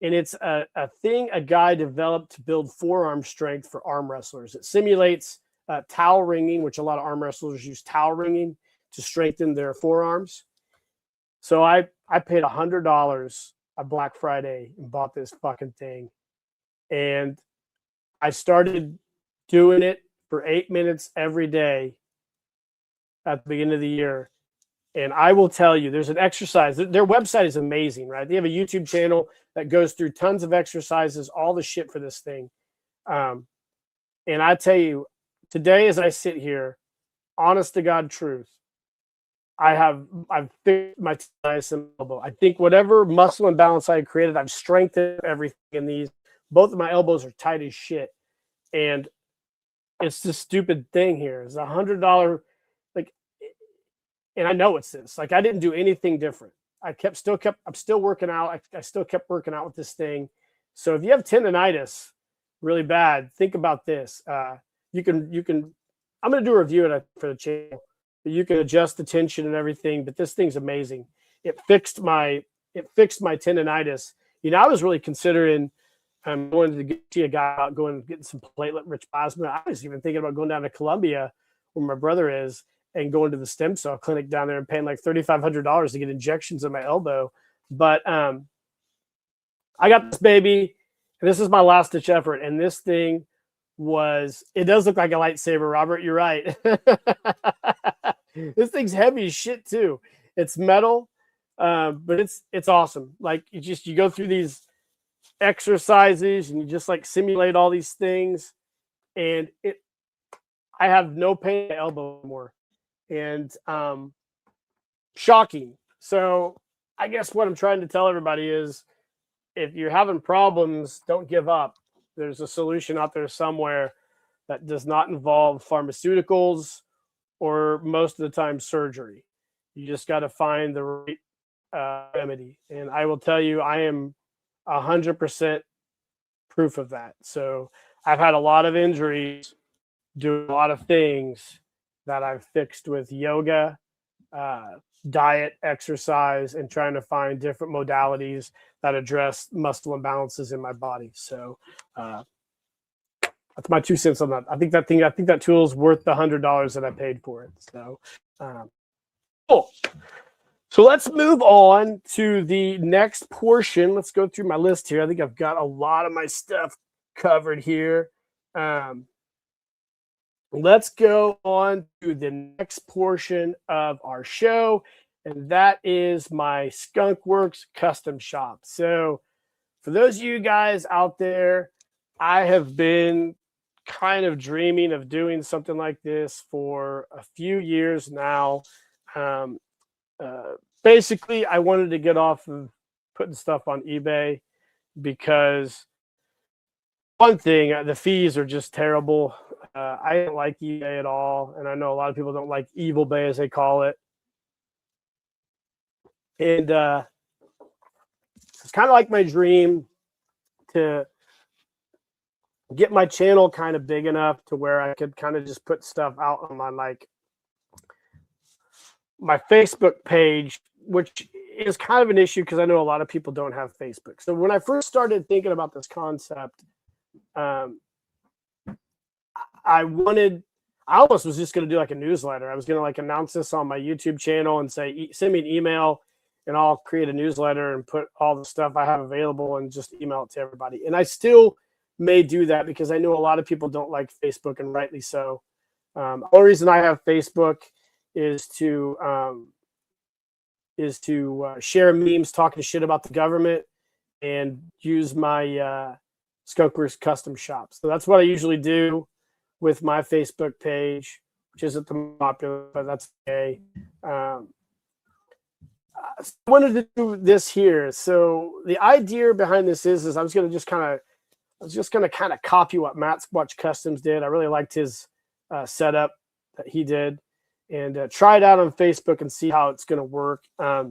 and it's a thing a guy developed to build forearm strength for arm wrestlers. It simulates towel ringing, which a lot of arm wrestlers use towel ringing to strengthen their forearms. So I paid $100 on Black Friday and bought this fucking thing, and I started doing it for 8 minutes every day at the beginning of the year. And I will tell you, there's an exercise. Their website is amazing, right? They have a YouTube channel that goes through tons of exercises, all the shit for this thing. And I tell you, today as I sit here, honest to God truth, I've fixed my elbow. I think whatever muscle imbalance I created, I've strengthened everything in these. Both of my elbows are tight as shit. And it's this stupid thing here. It's $100, like, and I know it's this. Like, I didn't do anything different. I'm still working out. I still kept working out with this thing. So if you have tendonitis really bad, think about this. You can, I'm going to do a review for the channel. You can adjust the tension and everything, but this thing's amazing. It fixed my tendonitis. I was really considering going to see a guy out, going and getting some platelet-rich plasma. I was even thinking about going down to Colombia, where my brother is, and going to the stem cell clinic down there and paying like $3,500 to get injections in my elbow. But I got this baby, and this is my last-ditch effort. And this thing it does look like a lightsaber, Robert. You're right. This thing's heavy as shit too. It's metal, but it's awesome. Like you go through these exercises and you just like simulate all these things, and I have no pain in my elbow anymore, and shocking. So I guess what I'm trying to tell everybody is, if you're having problems, don't give up. There's a solution out there somewhere that does not involve pharmaceuticals or most of the time surgery. You just got to find the right remedy. And I will tell you, I am 100% proof of that. So I've had a lot of injuries, doing a lot of things that I've fixed with yoga, diet, exercise, and trying to find different modalities that address muscle imbalances in my body. So that's my 2 cents on that. I think that tool is worth the $100 that I paid for it. So cool. So let's move on to the next portion. Let's go through my list here. I think I've got a lot of my stuff covered here. Let's go on to the next portion of our show, and that is my Skunk Works custom shop. So for those of you guys out there, I have been kind of dreaming of doing something like this for a few years now. Basically, I wanted to get off of putting stuff on eBay because, one thing, the fees are just terrible. I don't like eBay at all, and I know a lot of people don't like Evil Bay, as they call it. And kind of like my dream to get my channel kind of big enough to where I could kind of just put stuff out on my Facebook page, which is kind of an issue because I know a lot of people don't have Facebook. So when I first started thinking about this concept, um, I almost was just going to do like a newsletter. I was going to like announce this on my YouTube channel and say, send me an email and I'll create a newsletter and put all the stuff I have available and just email it to everybody. And I still may do that because I know a lot of people don't like Facebook, and rightly so. The only reason I have Facebook is to share memes talking shit about the government and use my Skunk Works custom shop. So that's what I usually do with my Facebook page, which isn't the popular, but that's okay. I wanted to do this here. So the idea behind this is I was just going to kind of copy what Matt Watch Customs did. I really liked his setup that he did, and try it out on Facebook and see how it's going to work. My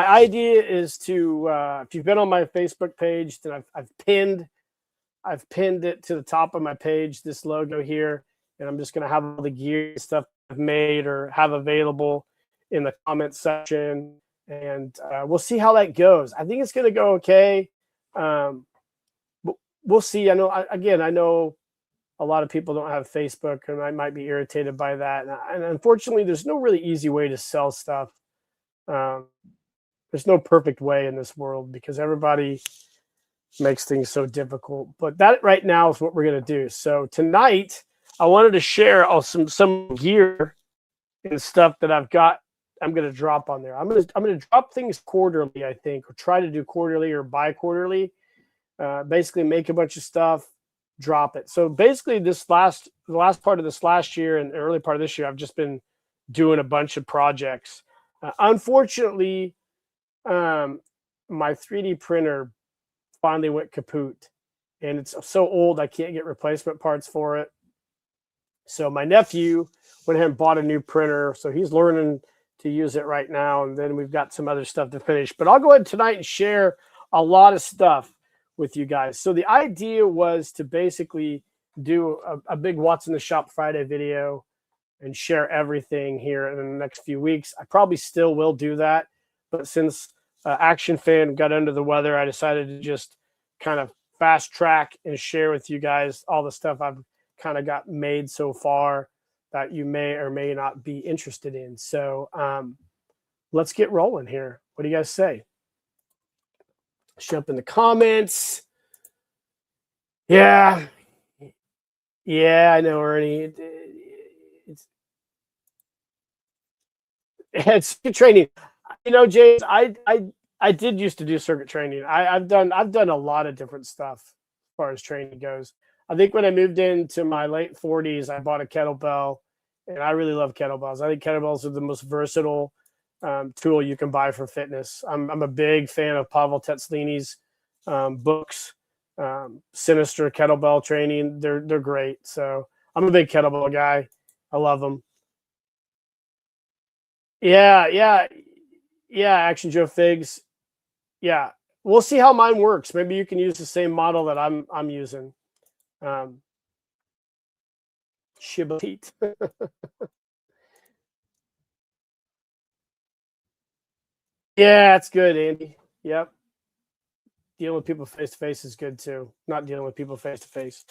idea is to, if you've been on my Facebook page, then I've pinned it to the top of my page, this logo here, and I'm just going to have all the gear stuff I've made or have available in the comment section, and we'll see how that goes. I think it's going to go okay. We'll see. I know a lot of people don't have Facebook, and I might be irritated by that. And unfortunately, there's no really easy way to sell stuff. There's no perfect way in this world because everybody makes things so difficult. But that right now is what we're going to do. So tonight, I wanted to share some gear and stuff that I've got. I'm going to drop on there. I'm going to drop things quarterly, I think, or try to do quarterly or bi-quarterly. Basically make a bunch of stuff, drop it. So basically the last part of this last year and the early part of this year, I've just been doing a bunch of projects. Unfortunately, my 3D printer finally went kaput, and it's so old I can't get replacement parts for it. So my nephew went ahead and bought a new printer, so he's learning to use it right now, and then we've got some other stuff to finish. But I'll go ahead tonight and share a lot of stuff with you guys. So the idea was to basically do a big What's in the Shop Friday video and share everything here in the next few weeks. I probably still will do that, but since Action Fan got under the weather, I decided to just kind of fast track and share with you guys all the stuff I've kind of got made so far that you may or may not be interested in. So let's get rolling here. What do you guys say? Let's jump in the comments. Yeah, I know, Ernie. It's training. You know, James, I did used to do circuit training. I've done a lot of different stuff as far as training goes. I think when I moved into my late 40s, I bought a kettlebell, and I really love kettlebells. I think kettlebells are the most versatile tool you can buy for fitness. I'm a big fan of Pavel Tetslini's books, Sinister Kettlebell Training. They're great. So I'm a big kettlebell guy. I love them. Yeah. Action Joe Figs. Yeah, we'll see how mine works. Maybe you can use the same model that I'm using. Shiba Pete. Yeah, it's good, Andy. Yep. Dealing with people face to face is good too. Not dealing with people face to face.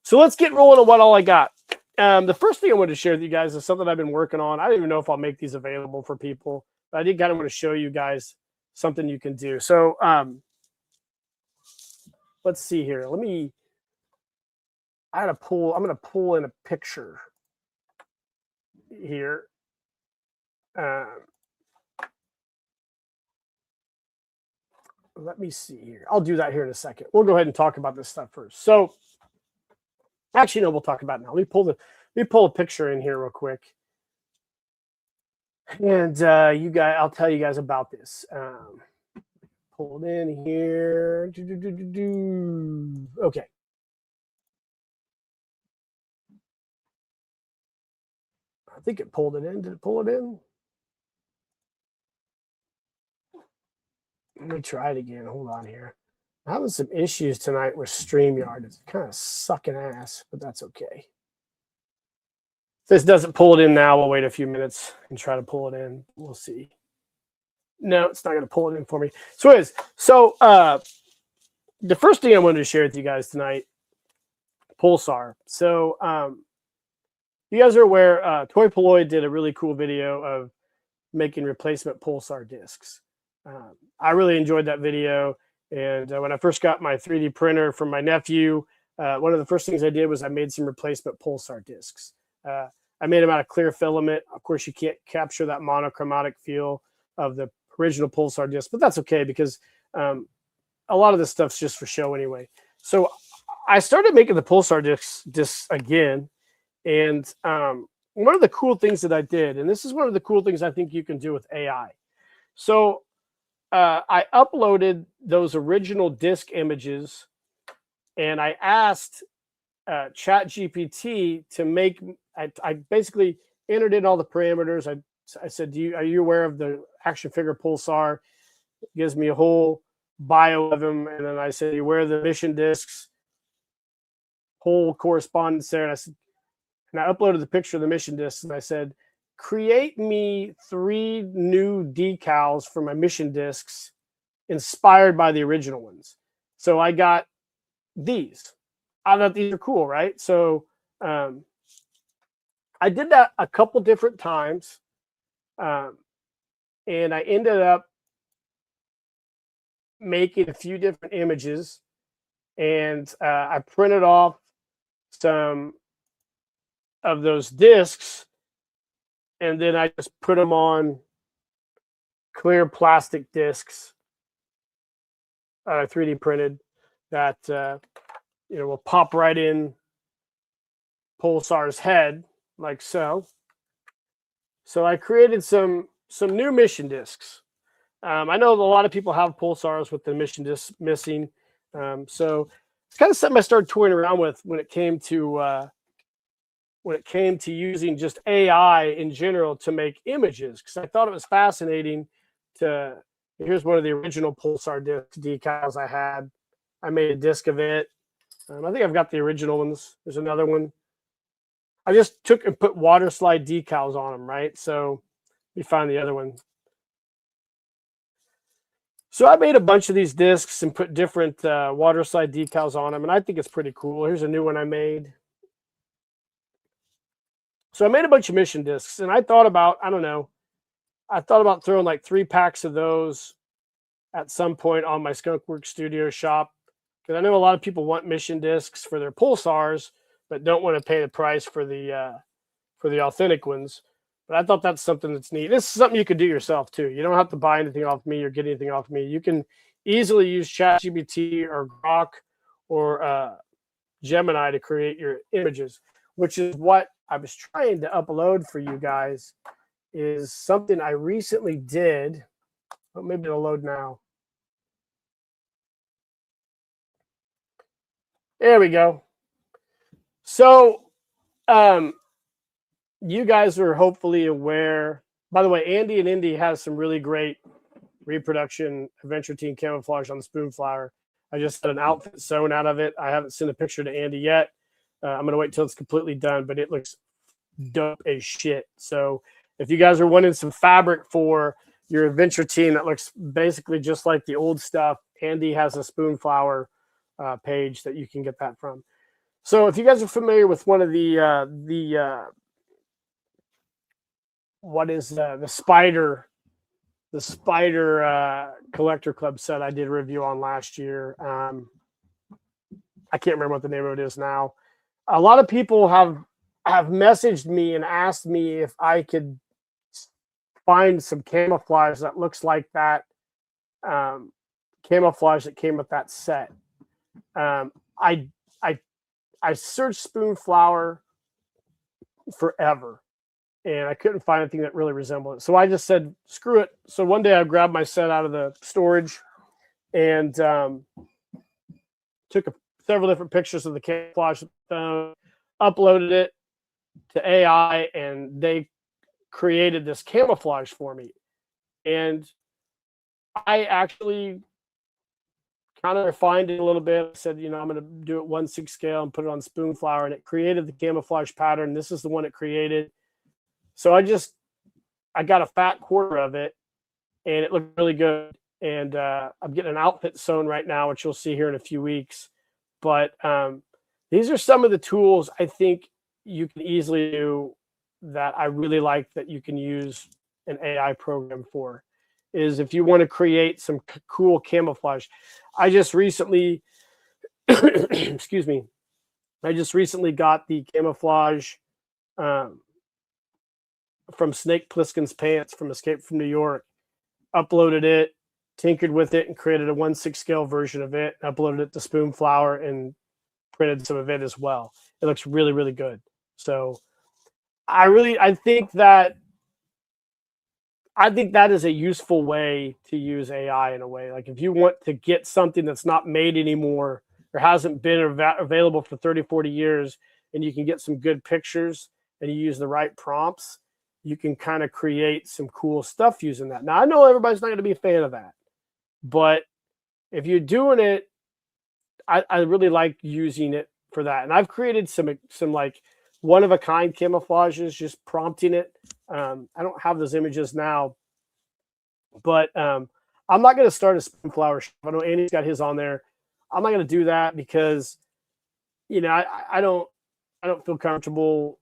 So let's get rolling on what all I got. The first thing I wanted to share with you guys is something I've been working on. I don't even know if I'll make these available for people, but I did kind of want to show you guys something you can do. So let's see here. I'm going to pull in a picture here. Let me see here. I'll do that here in a second. We'll go ahead and talk about this stuff first. So actually, no, we'll talk about it now. Let me pull a picture in here real quick. And I'll tell you guys about this. Pull it in here. Okay. I think it pulled it in. Did it pull it in? Let me try it again. Hold on here. I'm having some issues tonight with StreamYard. It's kind of sucking ass, but that's okay. If this doesn't pull it in now, we'll wait a few minutes and try to pull it in. We'll see. No, it's not going to pull it in for me. So the first thing I wanted to share with you guys tonight, Pulsar. So you guys are aware, Toy Polloi did a really cool video of making replacement Pulsar discs. I really enjoyed that video. And when I first got my 3D printer from my nephew, one of the first things I did was I made some replacement Pulsar discs. I made them out of clear filament. Of course, you can't capture that monochromatic feel of the original Pulsar disc, but that's okay because a lot of this stuff's just for show anyway. So I started making the Pulsar discs again. And one of the cool things that I did, and this is one of the cool things I think you can do with AI. So I uploaded those original disc images and I asked ChatGPT to make, I basically entered in all the parameters. I said, are you aware of the action figure Pulsar? It gives me a whole bio of him. And then I said, are you aware of the mission discs? Whole correspondence there. And I said, and I uploaded the picture of the mission discs and I said, create me 3 new decals for my mission discs inspired by the original ones. So I got these. I thought these are cool, right? So I did that a couple different times. And I ended up making a few different images. And I printed off some of those discs. And then I just put them on clear plastic discs. 3D printed that will pop right in Pulsar's head like so. So I created some new mission discs. I know a lot of people have Pulsars with the mission discs missing. So it's kind of something I started toying around with when it came to using just AI in general to make images, because I thought it was fascinating to. Here's one of the original Pulsar disc decals I had. I made a disc of it. I think I've got the original ones. There's another one. I just took and put water slide decals on them, right? So let me find the other one. So I made a bunch of these discs and put different water slide decals on them, and I think it's pretty cool. Here's a new one I made. So I made a bunch of mission discs, and I thought about, I thought about throwing like 3 packs of those at some point on my Skunk Works studio shop, because I know a lot of people want mission discs for their Pulsars, but don't want to pay the price for the authentic ones. But I thought that's something that's neat. This is something you could do yourself too. You don't have to buy anything off me or get anything off me. You can easily use ChatGPT or Grok or Gemini to create your images, which is what I was trying to upload for you guys. Is something I recently did. Oh, maybe it'll load now. There we go. So you guys are hopefully aware. By the way, Andy and Indy has some really great reproduction Adventure Team camouflage on the Spoonflower. I just had an outfit sewn out of it. I haven't sent a picture to Andy yet. I'm going to wait till it's completely done, but it looks dope as shit. So if you guys are wanting some fabric for your Adventure Team that looks basically just like the old stuff, Andy has a Spoonflower page that you can get that from. So if you guys are familiar with one of the Spider Collector Club set I did a review on last year. I can't remember what the name of it is now. A lot of people have messaged me and asked me if I could find some camouflage that looks like that camouflage that came with that set. I searched Spoonflower forever, and I couldn't find anything that really resembled it. So I just said, screw it. So one day I grabbed my set out of the storage and took several different pictures of the camouflage, uploaded it to AI, and they created this camouflage for me. And I actually kind of refined it a little bit. I said, I'm going to do it 1/6 scale and put it on spoon flour, and it created the camouflage pattern. This is the one it created. So I got a fat quarter of it, and it looked really good. And I'm getting an outfit sewn right now, which you'll see here in a few weeks. But these are some of the tools I think you can easily do that I really like that you can use an AI program for. Is if you want to create some cool camouflage. I just recently, excuse me, I just recently got the camouflage um, from Snake Plissken's pants from Escape from New York, uploaded it, tinkered with it, and created a 1/6 scale version of it, uploaded it to Spoon Flower, and printed some of it as well. It looks really, really good. So I think that is a useful way to use AI in a way. Like if you want to get something that's not made anymore or hasn't been available for 30, 40 years, and you can get some good pictures and you use the right prompts, you can kind of create some cool stuff using that. Now, I know everybody's not going to be a fan of that, but if you're doing it, I really like using it for that. And I've created some like one of a kind camouflages, just prompting it. I don't have those images now, but I'm not going to start a spoon flower shop. I know Andy's got his on there. I'm not going to do that because I don't feel comfortable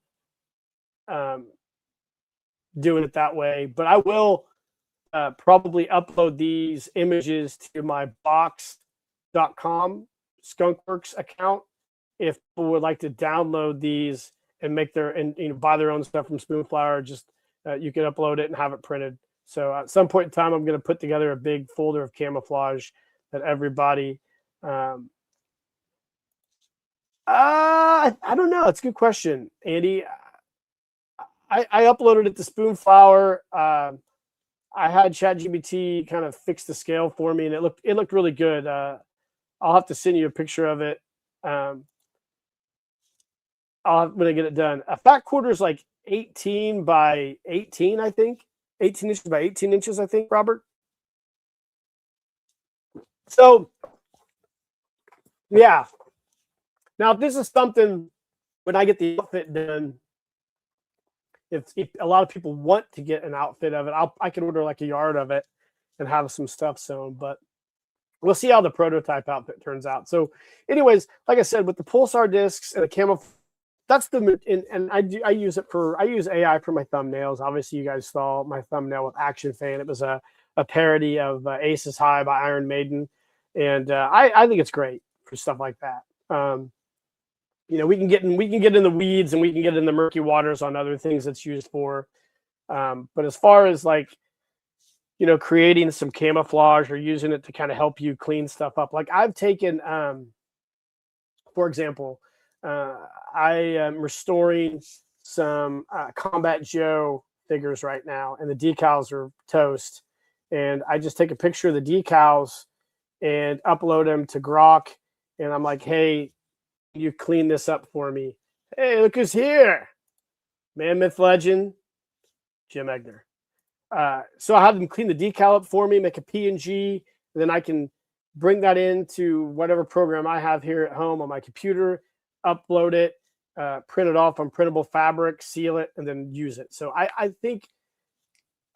um, doing it that way. But I will probably upload these images to my box.com Skunk Works account if people would like to download these and make buy their own stuff from Spoon Flower. Just you can upload it and have it printed. So at some point in time, I'm going to put together a big folder of camouflage that everybody. I don't know. It's a good question, Andy. I uploaded it to Spoon Flower. I had ChatGPT kind of fix the scale for me, and it looked really good. I'll have to send you a picture of it. When I get it done. A fat quarter is like 18 by 18, I think. 18 inches by 18 inches, I think, Robert. So, yeah. Now, if this is something when I get the outfit done, if a lot of people want to get an outfit of it, I can order like a yard of it and have some stuff sewn. But we'll see how the prototype outfit turns out. So, anyways, like I said, with the pulsar discs and the camo, that's and I use AI for my thumbnails. Obviously, you guys saw my thumbnail with Action Fan. It was a parody of Aces High by Iron Maiden, and I think it's great for stuff like that. We can get in the weeds and we can get in the murky waters on other things that's used for. But as far as like creating some camouflage or using it to kind of help you clean stuff up, like I've taken, for example, I am restoring some Combat Joe figures right now, and the decals are toast. And I just take a picture of the decals and upload them to Grok, and I'm like, hey, you clean this up for me. Hey, look who's here. Man, myth, legend, Jim Egner. So I have them clean the decal up for me, make a PNG, and then I can bring that into whatever program I have here at home on my computer, upload it, print it off on printable fabric, seal it, and then use it. So I think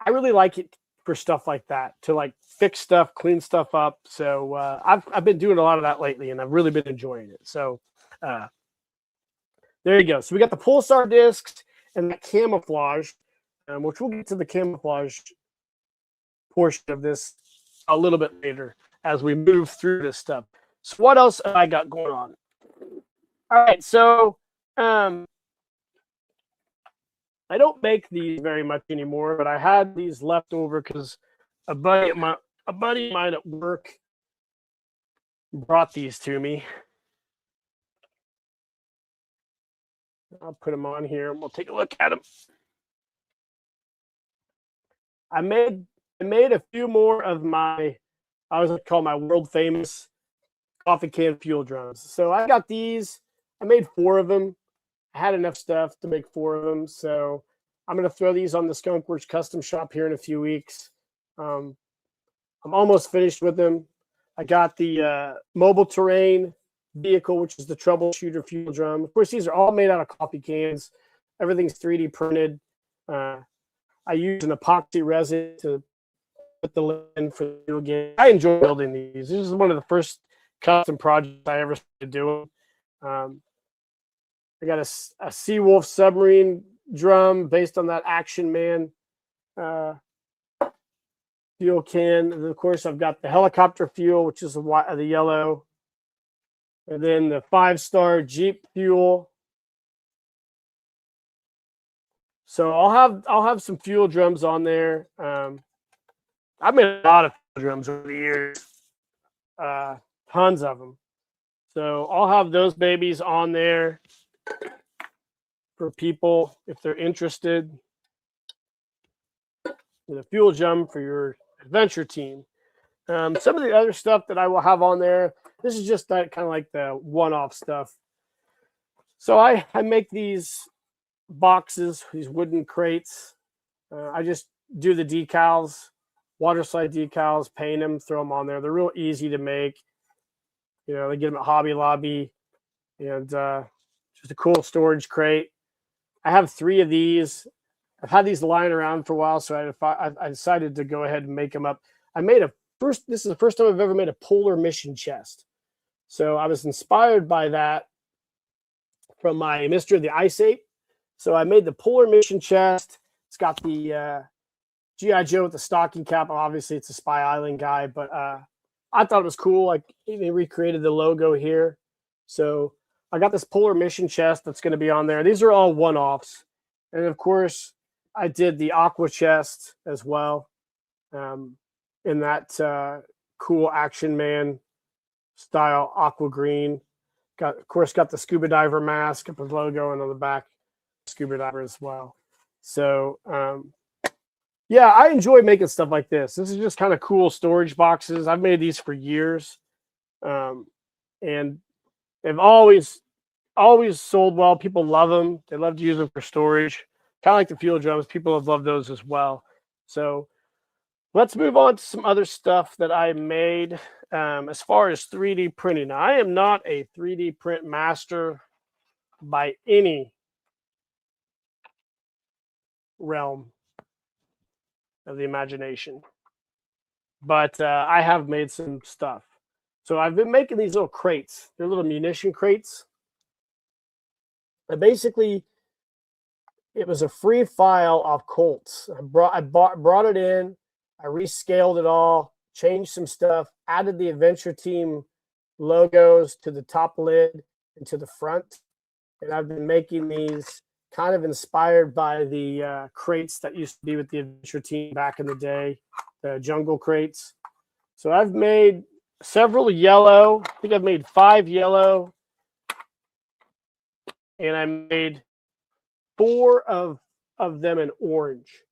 I really like it for stuff like that, to like fix stuff, clean stuff up. So I've been doing a lot of that lately, and I've really been enjoying it. So there you go. So we got the pulsar discs and the camouflage, which we'll get to the camouflage portion of this a little bit later as we move through this stuff. So what else have I got going on? All right, so I don't make these very much anymore, but I had these left over because a buddy of mine at work brought these to me. I'll put them on here and we'll take a look at them. I made a few more of my, I was call my world famous coffee can fuel drums. So I got these. I made 4 of them. I had enough stuff to make 4 of them. So I'm going to throw these on the Skunk Works custom shop here in a few weeks. I'm almost finished with them. I got the mobile terrain vehicle, which is the troubleshooter fuel drum. Of course, these are all made out of coffee cans. Everything's 3D printed. I use an epoxy resin to put the lid in for the fuel gauge. I enjoy building these. This is one of the first custom projects I ever started doing. I got a Seawolf submarine drum based on that Action Man fuel can. And of course, I've got the helicopter fuel, which is the yellow, and then the 5-star Jeep fuel. So I'll have some fuel drums on there. I've made a lot of fuel drums over the years, tons of them. So I'll have those babies on there for people if they're interested in a fuel drum for your adventure team. Some of the other stuff that I will have on there, this is just that kind of like the one-off stuff. So I make these boxes, these wooden crates. I just do the decals, water slide decals, paint them, throw them on there. They're real easy to make. You know, they get them at Hobby Lobby, and just a cool storage crate. I have 3 of these. I've had these lying around for a while, so I decided to go ahead and make them up. This is the first time I've ever made a polar mission chest. So I was inspired by that from my Mystery of the Ice Ape. So I made the polar mission chest. It's got the G.I. Joe with the stocking cap. Obviously, it's a Spy Island guy, but I thought it was cool. Like, they recreated the logo here. So I got this polar mission chest that's going to be on there. These are all one-offs. And of course, I did the aqua chest as well, in that cool Action Man style aqua green. Got the scuba diver mask, got the logo, and on the back, scuba diver as well. So yeah, I enjoy making stuff like this. This is just kind of cool storage boxes. I've made these for years, and they've always sold well. People love them. They love to use them for storage. Kind of like the fuel drums. People have loved those as well. So let's move on to some other stuff that I made as far as 3D printing. Now, I am not a 3D print master by any realm of the imagination, but I have made some stuff. So I've been making these little crates. They're little munition crates. And basically, it was a free file of Colts. I brought it in. I rescaled it all, changed some stuff, added the Adventure Team logos to the top lid and to the front. And I've been making these kind of inspired by the crates that used to be with the Adventure Team back in the day, the jungle crates. So I've made several yellow. I think I've made 5 yellow. And I made 4 of them in orange.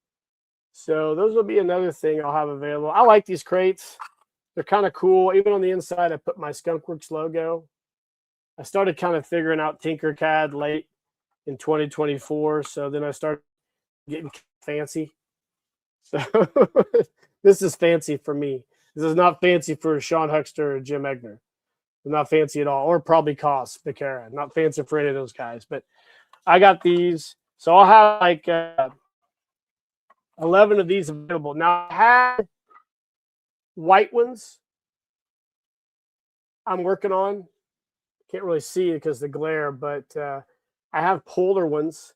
So those will be another thing I'll have available. I like these crates. They're kind of cool. Even on the inside, I put my Skunk Works logo. I started kind of figuring out Tinkercad late in 2024. So then I started getting fancy. So this is fancy for me. This is not fancy for Sean Huckster or Jim Egner. It's not fancy at all. Or probably Cos Becerra. Not fancy for any of those guys. But I got these. So I'll have like 11 of these available. Now, I had white ones I'm working on. Can't really see it because of the glare, but I have polar ones,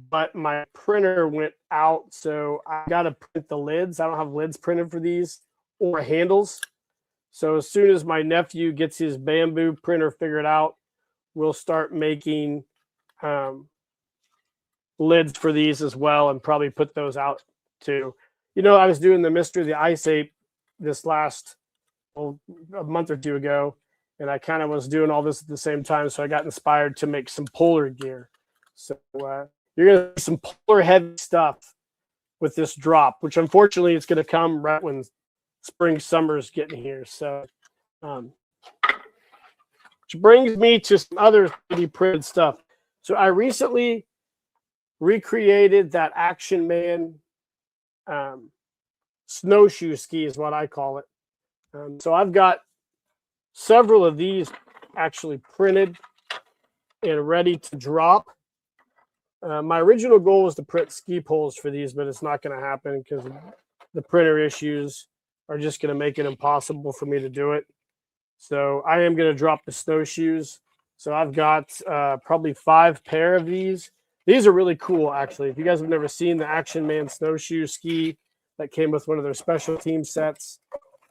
but my printer went out, so I got to print the lids. I don't have lids printed for these or handles. So as soon as my nephew gets his bamboo printer figured out, we'll start making lids for these as well, and probably put those out too. You know, I was doing the Mystery of the Ice Ape this last a month or 2 ago, and I kind of was doing all this at the same time, so I got inspired to make some polar gear. So you're gonna see some polar heavy stuff with this drop, which unfortunately it's gonna come right when spring summer's getting here. So which brings me to some other 3D printed stuff. So I recently recreated that Action Man snowshoe ski is what I call it. So I've got several of these actually printed and ready to drop. My original goal was to print ski poles for these, but it's not going to happen because the printer issues are just going to make it impossible for me to do it. So I am going to drop the snowshoes. So I've got probably 5 pair of these. These are really cool, actually. If you guys have never seen the Action Man snowshoe ski that came with one of their special team sets,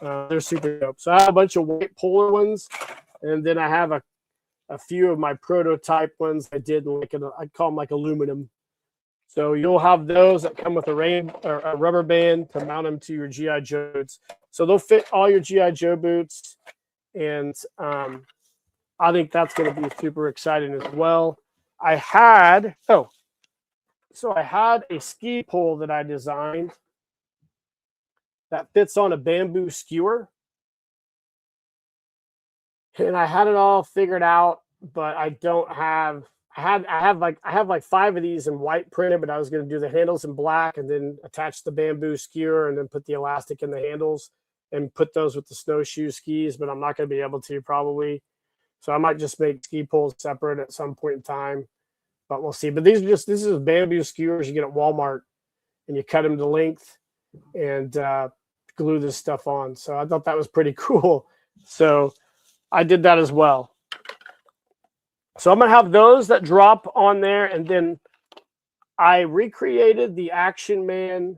they're super dope. So I have a bunch of white polar ones, and then I have a few of my prototype ones I did like I call them like aluminum. So you'll have those that come with a rubber band to mount them to your GI Joe boots. So they'll fit all your GI Joe boots, and I think that's going to be super exciting as well. I had a ski pole that I designed that fits on a bamboo skewer. And I had it all figured out, but I don't have. I have like 5 of these in white printed, but I was going to do the handles in black and then attach the bamboo skewer and then put the elastic in the handles and put those with the snowshoe skis. But I'm not going to be able to probably, so I might just make ski poles separate at some point in time. But we'll see. But this is bamboo skewers you get at Walmart, and you cut them to length and glue this stuff on. So I thought that was pretty cool. So I did that as well. So I'm going to have those that drop on there. And then I recreated the Action Man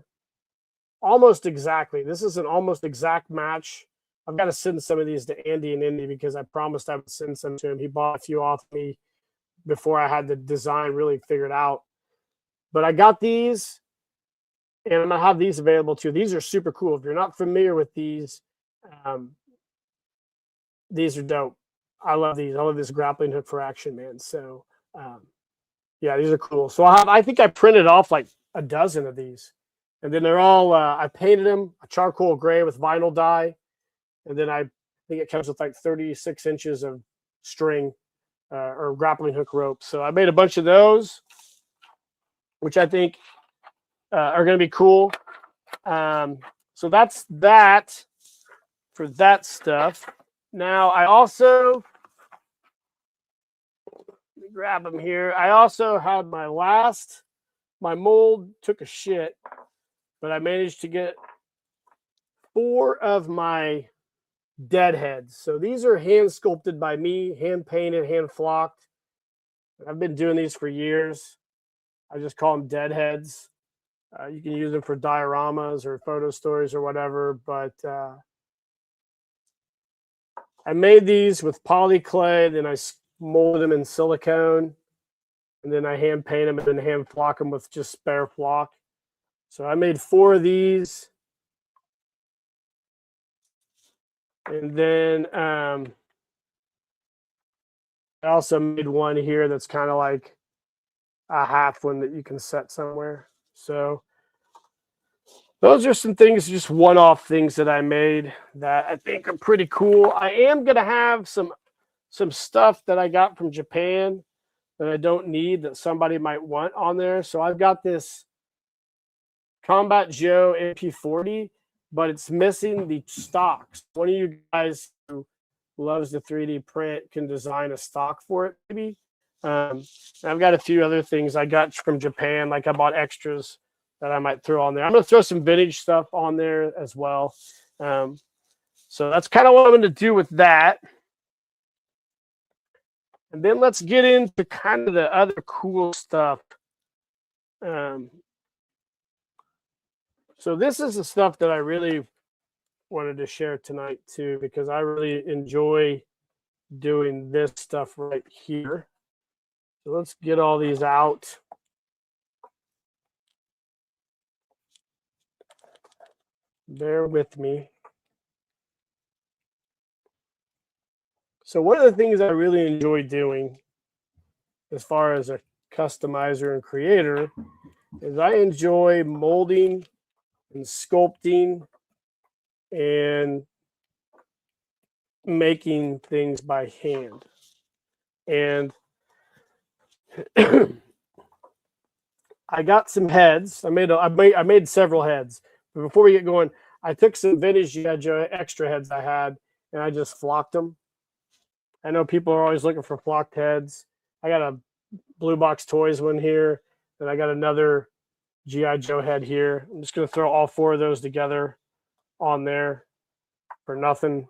almost exactly. This is an almost exact match. I've got to send some of these to Andy and Indy because I promised I would send some to him. He bought a few off me before I had the design really figured out. But I got these, and I'm going to have these available too. These are super cool. If you're not familiar with these are dope. I love these. I love this grappling hook for Action Man. So, yeah, these are cool. So I think I printed off like a dozen of these. And then they're all, I painted them a charcoal gray with vinyl dye. And then I think it comes with like 36 inches of string or grappling hook rope. So I made a bunch of those, which I think are going to be cool. So that's that for that stuff. Now I also, let me grab them here. I also had my mold took a shit, but I managed to get 4 of my deadheads. So these are hand sculpted by me, hand painted, hand flocked. I've been doing these for years. I just call them deadheads. You can use them for dioramas or photo stories or whatever, but I made these with poly clay, then I molded them in silicone, and then I hand paint them and then hand flock them with just spare flock. So I made 4 of these. And then I also made one here that's kind of like a half one that you can set somewhere. So those are some things, just one-off things that I made that I think are pretty cool. I am going to have some stuff that I got from Japan that I don't need that somebody might want on there. So I've got this Combat Joe MP40, but it's missing the stocks. One of you guys who loves the 3D print can design a stock for it, maybe. I've got a few other things I got from Japan, like I bought extras that I might throw on there. I'm going to throw some vintage stuff on there as well. So that's kind of what I'm going to do with that. And then let's get into kind of the other cool stuff. So this is the stuff that I really wanted to share tonight too, because I really enjoy doing this stuff right here. So let's get all these out. Bear with me. So one of the things I really enjoy doing as far as a customizer and creator is I enjoy molding and sculpting and making things by hand. And I got some heads. I made several heads. But before we get going, I took some vintage G.I. Joe extra heads I had, and I just flocked them. I know people are always looking for flocked heads. I got a Blue Box Toys one here, and I got another G.I. Joe head here. I'm just going to throw all 4 of those together on there for nothing,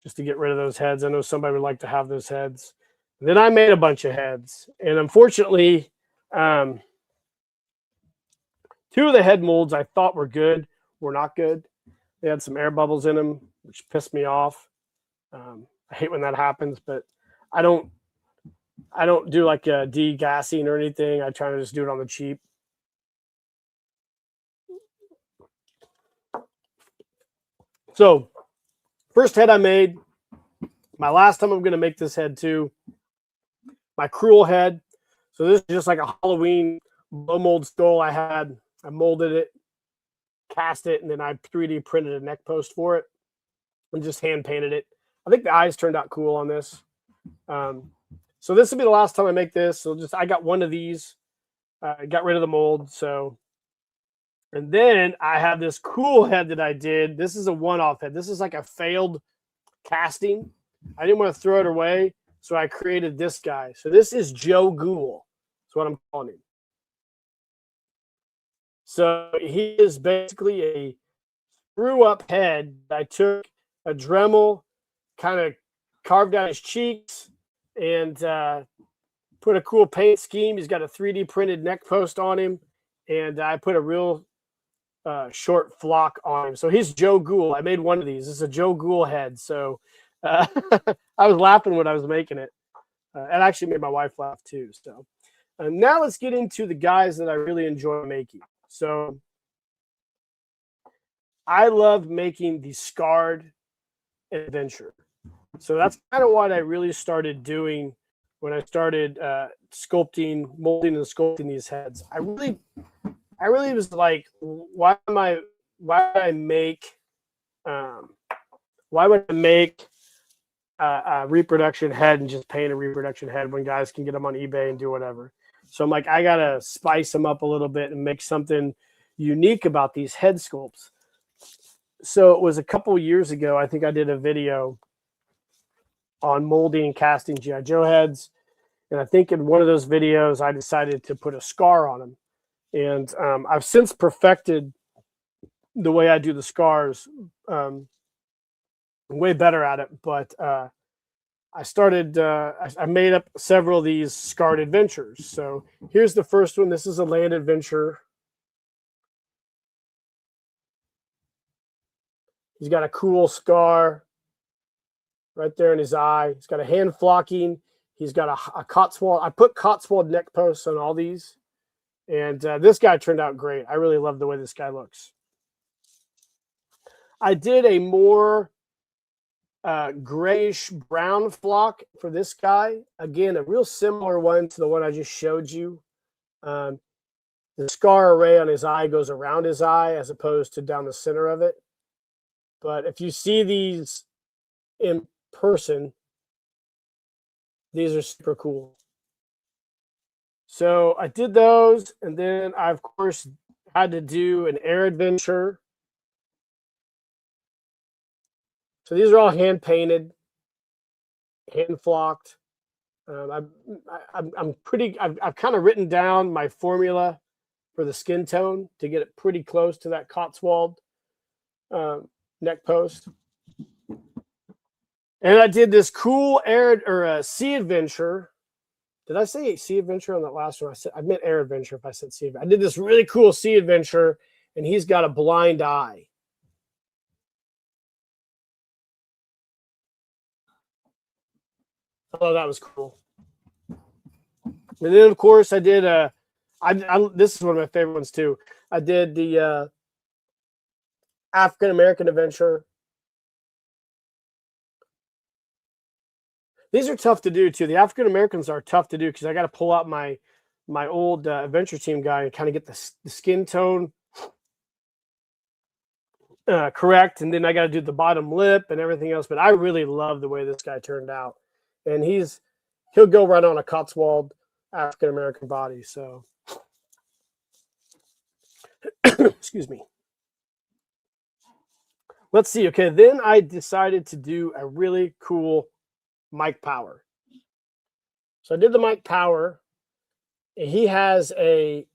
just to get rid of those heads. I know somebody would like to have those heads. And then I made a bunch of heads, and unfortunately, 2 of the head molds I thought were good were not good. They had some air bubbles in them, which pissed me off. I hate when that happens, but I don't do like a degassing or anything. I try to just do it on the cheap. So, first head I made, my last time I'm going to make this head too, my Cruel head. So this is just like a Halloween blow mold skull I had. I molded it, cast it, and then I 3D printed a neck post for it and just hand painted it. I think the eyes turned out cool on this. So this will be the last time I make this. So I got one of these. I got rid of the mold. So, and then I have this cool head that I did. This is a one-off head. This is like a failed casting. I didn't want to throw it away, so I created this guy. So this is Joe Ghoul. That's what I'm calling him. So he is basically a screw-up head. I took a Dremel, kind of carved out his cheeks, and put a cool paint scheme. He's got a 3D printed neck post on him, and I put a real short flock on him. So he's Joe Ghoul. I made one of these. This is a Joe Ghoul head. So I was laughing when I was making it. It actually made my wife laugh too. So now let's get into the guys that I really enjoy making. So I love making the scarred adventure. So that's kind of what I really started doing when I started molding and sculpting these heads. I really was like, why would I make a reproduction head and just paint a reproduction head when guys can get them on eBay and do whatever? So I'm like, I gotta spice them up a little bit and make something unique about these head sculpts. So it was a couple years ago, I think I did a video on molding and casting G.I. Joe heads. And I think in one of those videos, I decided to put a scar on them. And I've since perfected the way I do the scars. I'm way better at it. But I started, I made up several of these scarred adventures. So here's the first one. This is a land adventure. He's got a cool scar right there in his eye. He's got a hand flocking. He's got a Cotswold. I put Cotswold neck posts on all these. And this guy turned out great. I really love the way this guy looks. I did a more grayish brown flock for this guy. Again, a real similar one to the one I just showed you. The scar array on his eye goes around his eye as opposed to down the center of it. But if you see these in person, these are super cool. So I did those, and then I, of course, had to do an air adventure. So these are all hand painted, hand flocked. I've kind of written down my formula for the skin tone to get it pretty close to that Cotswold neck post. And I did this cool sea adventure. Did I say sea adventure on that last one? I meant air adventure if I said sea adventure. I did this really cool sea adventure, and he's got a blind eye. Oh, that was cool. And then, of course, I did this is one of my favorite ones too. I did the African American adventure. These are tough to do too. The African Americans are tough to do because I got to pull out my old adventure team guy and kind of get the skin tone correct, and then I got to do the bottom lip and everything else. But I really love the way this guy turned out, and he'll go right on a Cotswold African American body. So, excuse me. let's see. Okay, then I decided to do a really cool Mike Power. So I did the Mike Power. And he has a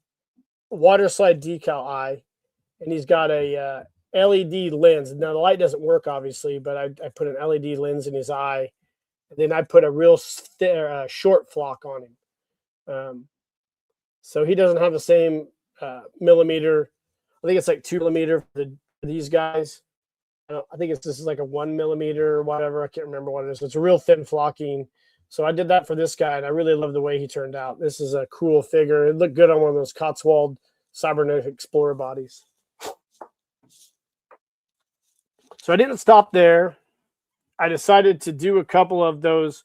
water slide decal eye, and he's got a LED lens. Now the light doesn't work obviously, but I put an LED lens in his eye, and then I put a real short flock on him. So he doesn't have the same millimeter. I think it's like 2 millimeter for these guys. I think this is like a 1 millimeter or whatever. I can't remember what it is. It's a real thin flocking. So I did that for this guy, and I really love the way he turned out. This is a cool figure. It looked good on one of those Cotswold Cybernetic Explorer bodies. So I didn't stop there. I decided to do a couple of those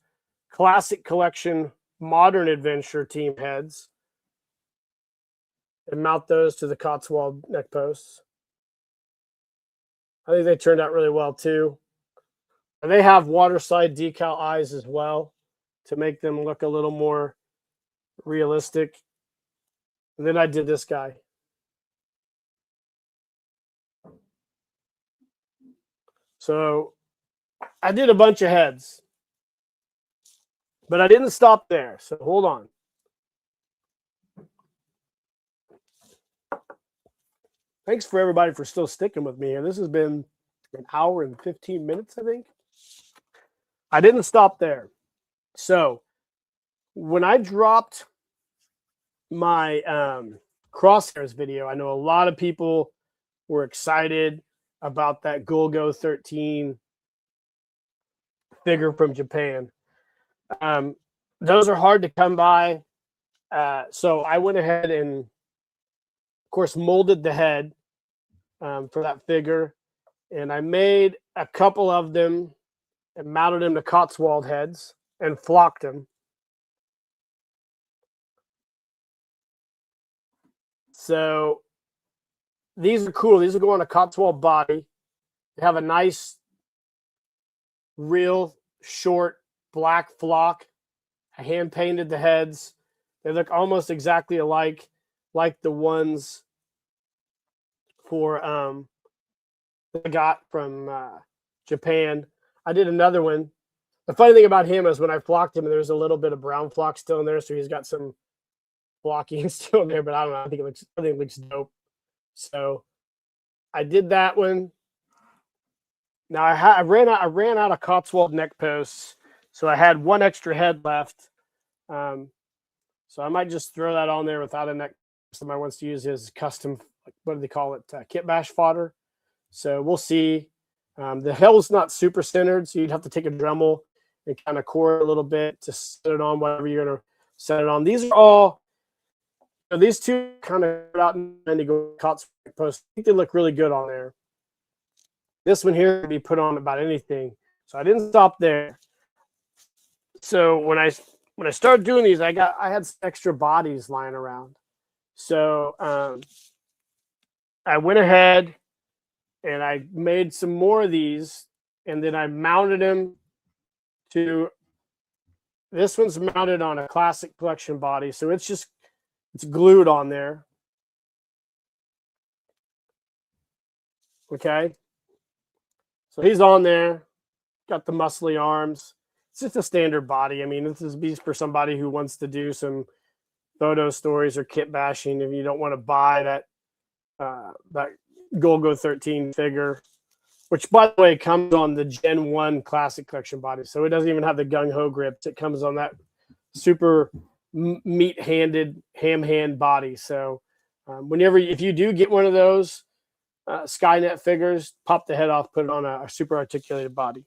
Classic Collection Modern Adventure team heads and mount those to the Cotswold neck posts. I think they turned out really well too. And they have water slide decal eyes as well to make them look a little more realistic. And then I did this guy. So I did a bunch of heads, but I didn't stop there. So hold on. Thanks for everybody for still sticking with me here. This has been an hour and 15 minutes, I think. I didn't stop there. So when I dropped my crosshairs video, I know a lot of people were excited about that Golgo 13 figure from Japan. Those are hard to come by. So I went ahead and, of course, molded the head for that figure. And I made a couple of them and mounted them to Cotswold heads and flocked them. So these are cool. These will go on a Cotswold body. They have a nice, real short black flock. I hand painted the heads. They look almost exactly alike, like the ones for that I got from Japan. I did another one. The funny thing about him is when I flocked him, there's a little bit of brown flock still in there, so he's got some flocking still in there. But I don't know. I think it looks dope. So I did that one. Now I ran out of Cotswold neck posts, so I had one extra head left. So I might just throw that on there without a neck. Somebody wants to use his custom, what do they call it, kit bash fodder. So we'll see. The hell's not super centered, so you'd have to take a Dremel and kind of core it a little bit to set it on whatever you're going to set it on. These are all, these two kind of out and to go Cotswold post. I think they look really good on there. This one here can be put on about anything. So I didn't stop there. So when I started doing these, I had extra bodies lying around. So I went ahead and I made some more of these, and then I mounted them to, this one's mounted on a Classic Collection body. So it's glued on there. Okay. So he's on there, got the muscly arms. It's just a standard body. I mean, this is for somebody who wants to do some photo stories or kit bashing. If you don't want to buy that Golgo 13 figure, which by the way comes on the Gen 1 Classic Collection body, so it doesn't even have the gung ho grips. It comes on that super meat-handed ham hand body. So if you do get one of those Skynet figures, pop the head off, put it on a super articulated body,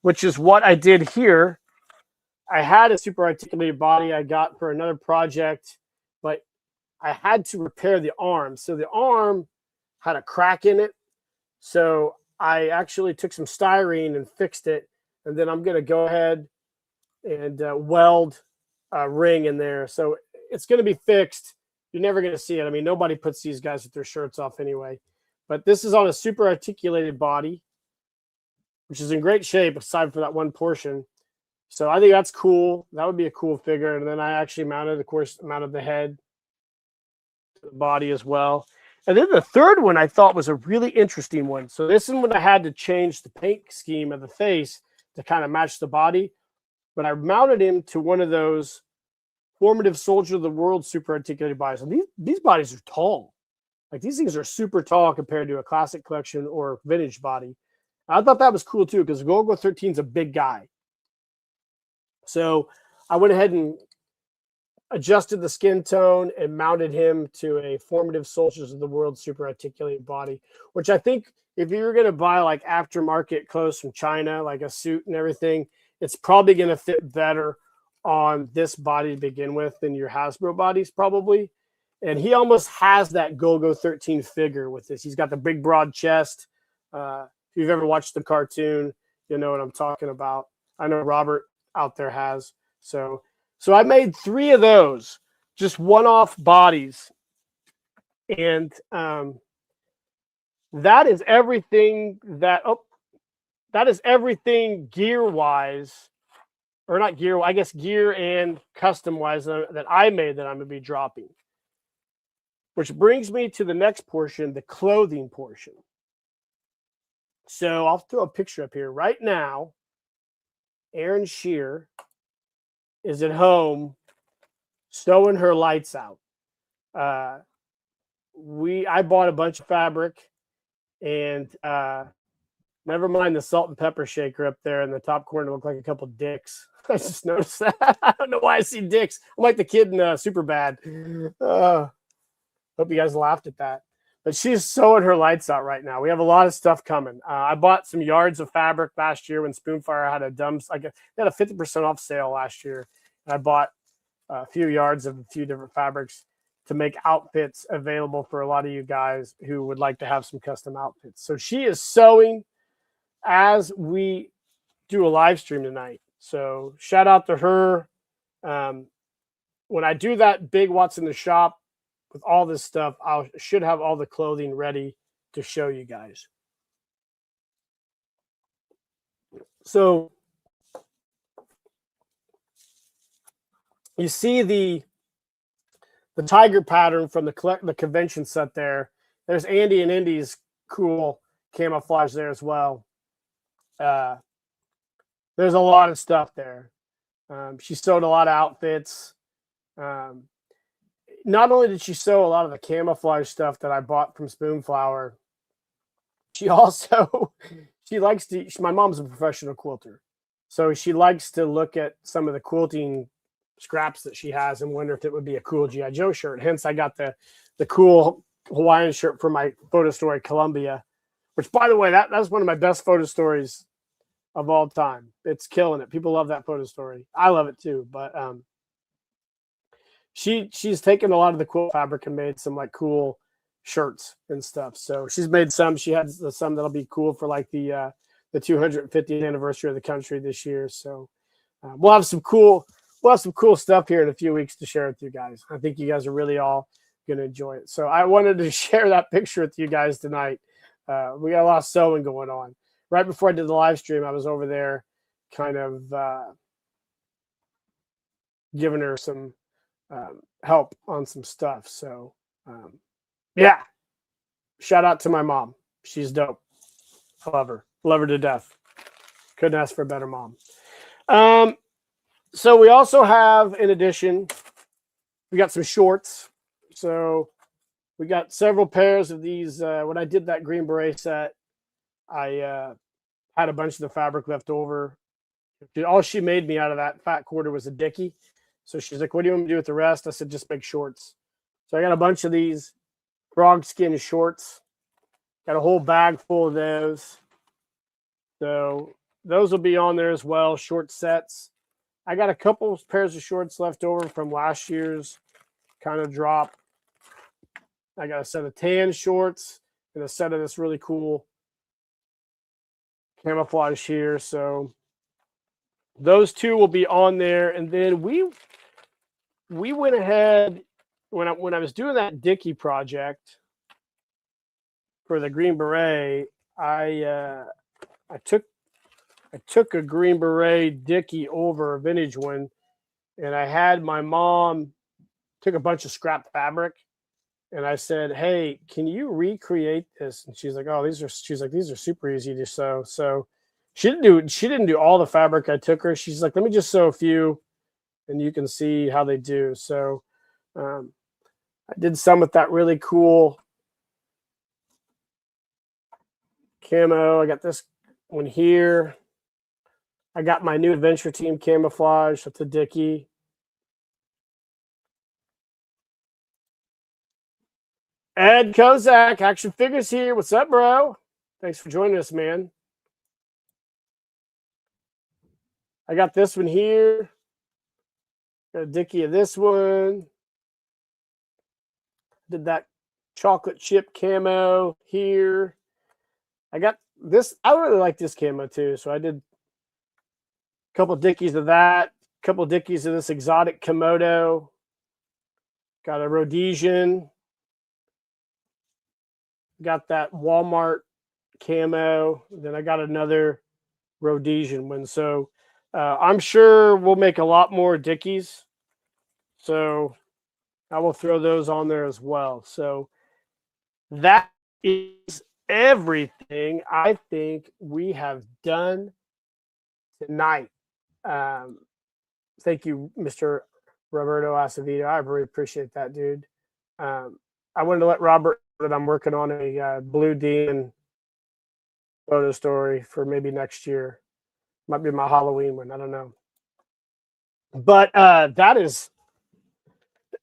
which is what I did here. I had a super articulated body I got for another project, but I had to repair the arm. So the arm had a crack in it. So I actually took some styrene and fixed it. And then I'm going to go ahead and weld a ring in there. So it's going to be fixed. You're never going to see it. I mean, nobody puts these guys with their shirts off anyway. But this is on a super articulated body, which is in great shape aside for that one portion. So I think that's cool. That would be a cool figure. And then I actually mounted the head to the body as well. And then the third one I thought was a really interesting one. So this is when I had to change the paint scheme of the face to kind of match the body. But I mounted him to one of those formative soldier of the world super articulated bodies. And these bodies are tall. Like these things are super tall compared to a classic collection or vintage body. I thought that was cool too, because Golgo 13 is a big guy. So I went ahead and adjusted the skin tone and mounted him to a formative soldiers of the world super articulated body, which I think if you were going to buy like aftermarket clothes from China, like a suit and everything, it's probably going to fit better on this body to begin with than your Hasbro bodies probably. And he almost has that Golgo 13 figure with this. He's got the big broad chest. If you've ever watched the cartoon, you know what I'm talking about. I know Robert out there has. So I made 3 of those, just one-off bodies. And that is everything that is everything gear-wise, or not gear, I guess gear and custom-wise that I made that I'm going to be dropping. Which brings me to the next portion, the clothing portion. So I'll throw a picture up here. Right now, Erin Shear is at home sewing her lights out. I bought a bunch of fabric, and never mind the salt and pepper shaker up there in the top corner looked like a couple dicks. I just noticed that. I don't know why I see dicks. I'm like the kid in Superbad. Hope you guys laughed at that. But she's sewing her lights out right now. We have a lot of stuff coming. I bought some yards of fabric last year when Spoonfire had they had a 50% off sale last year. And I bought a few yards of a few different fabrics to make outfits available for a lot of you guys who would like to have some custom outfits. So she is sewing as we do a live stream tonight. So shout out to her. When I do that big What's in the Shop with all this stuff, I should have all the clothing ready to show you guys. So you see the tiger pattern from the convention set there. There's Andy and Indy's cool camouflage there as well. There's a lot of stuff there. She sewed a lot of outfits. Not only did she sew a lot of the camouflage stuff that I bought from Spoonflower, she also, my mom's a professional quilter. So she likes to look at some of the quilting scraps that she has and wonder if it would be a cool G.I. Joe shirt. Hence, I got the cool Hawaiian shirt for my photo story, Columbia, which, by the way, that's one of my best photo stories of all time. It's killing it. People love that photo story. I love it too. But she's taken a lot of the quilt fabric and made some like cool shirts and stuff. So she's made some. She has some that'll be cool for like the 250th anniversary of the country this year. So we'll have some cool stuff here in a few weeks to share with you guys. I think you guys are really all going to enjoy it. So I wanted to share that picture with you guys tonight. We got a lot of sewing going on. Right before I did the live stream, I was over there kind of giving her some help on some stuff. So yeah, shout out to my mom. She's dope. I love her to death. Couldn't ask for a better mom. So we also have, in addition, we got some shorts. So we got several pairs of these. When I did that Green Beret set, I had a bunch of the fabric left over. All she made me out of that fat quarter was a dickie. So she's like, what do you want me to do with the rest? I said, just make shorts. So I got a bunch of these frog skin shorts. Got a whole bag full of those. So those will be on there as well, short sets. I got a couple pairs of shorts left over from last year's kind of drop. I got a set of tan shorts and a set of this really cool camouflage here. So those two will be on there. And then we went ahead when I was doing that Dickie project for the Green Beret, I took a Green Beret Dickie over a vintage one, and I had my mom took a bunch of scrap fabric and I said, "Hey, can you recreate this?" And she's like, "Oh, she's like, these are super easy to sew." So she didn't do all the fabric I took her. She's like, "Let me just sew a few, and you can see how they do." So um, I did some with that really cool camo. I got this one here. I got my new Adventure Team camouflage. That's a Dickie. Ed Kozak, Action Figures here. What's up, bro? Thanks for joining us, man. I got this one here. Got a Dickie of this one. Did that chocolate chip camo here. I got this. I really like this camo too. So I did a couple Dickies of that. A couple Dickies of this exotic Komodo. Got a Rhodesian. Got that Walmart camo. Then I got another Rhodesian one. So I'm sure we'll make a lot more Dickies. So I will throw those on there as well. So that is everything I think we have done tonight. Thank you, Mr. Roberto Acevedo. I really appreciate that, dude. I wanted to let Robert know that I'm working on a Blue Demon photo story for maybe next year. Might be my Halloween one. I don't know. But that is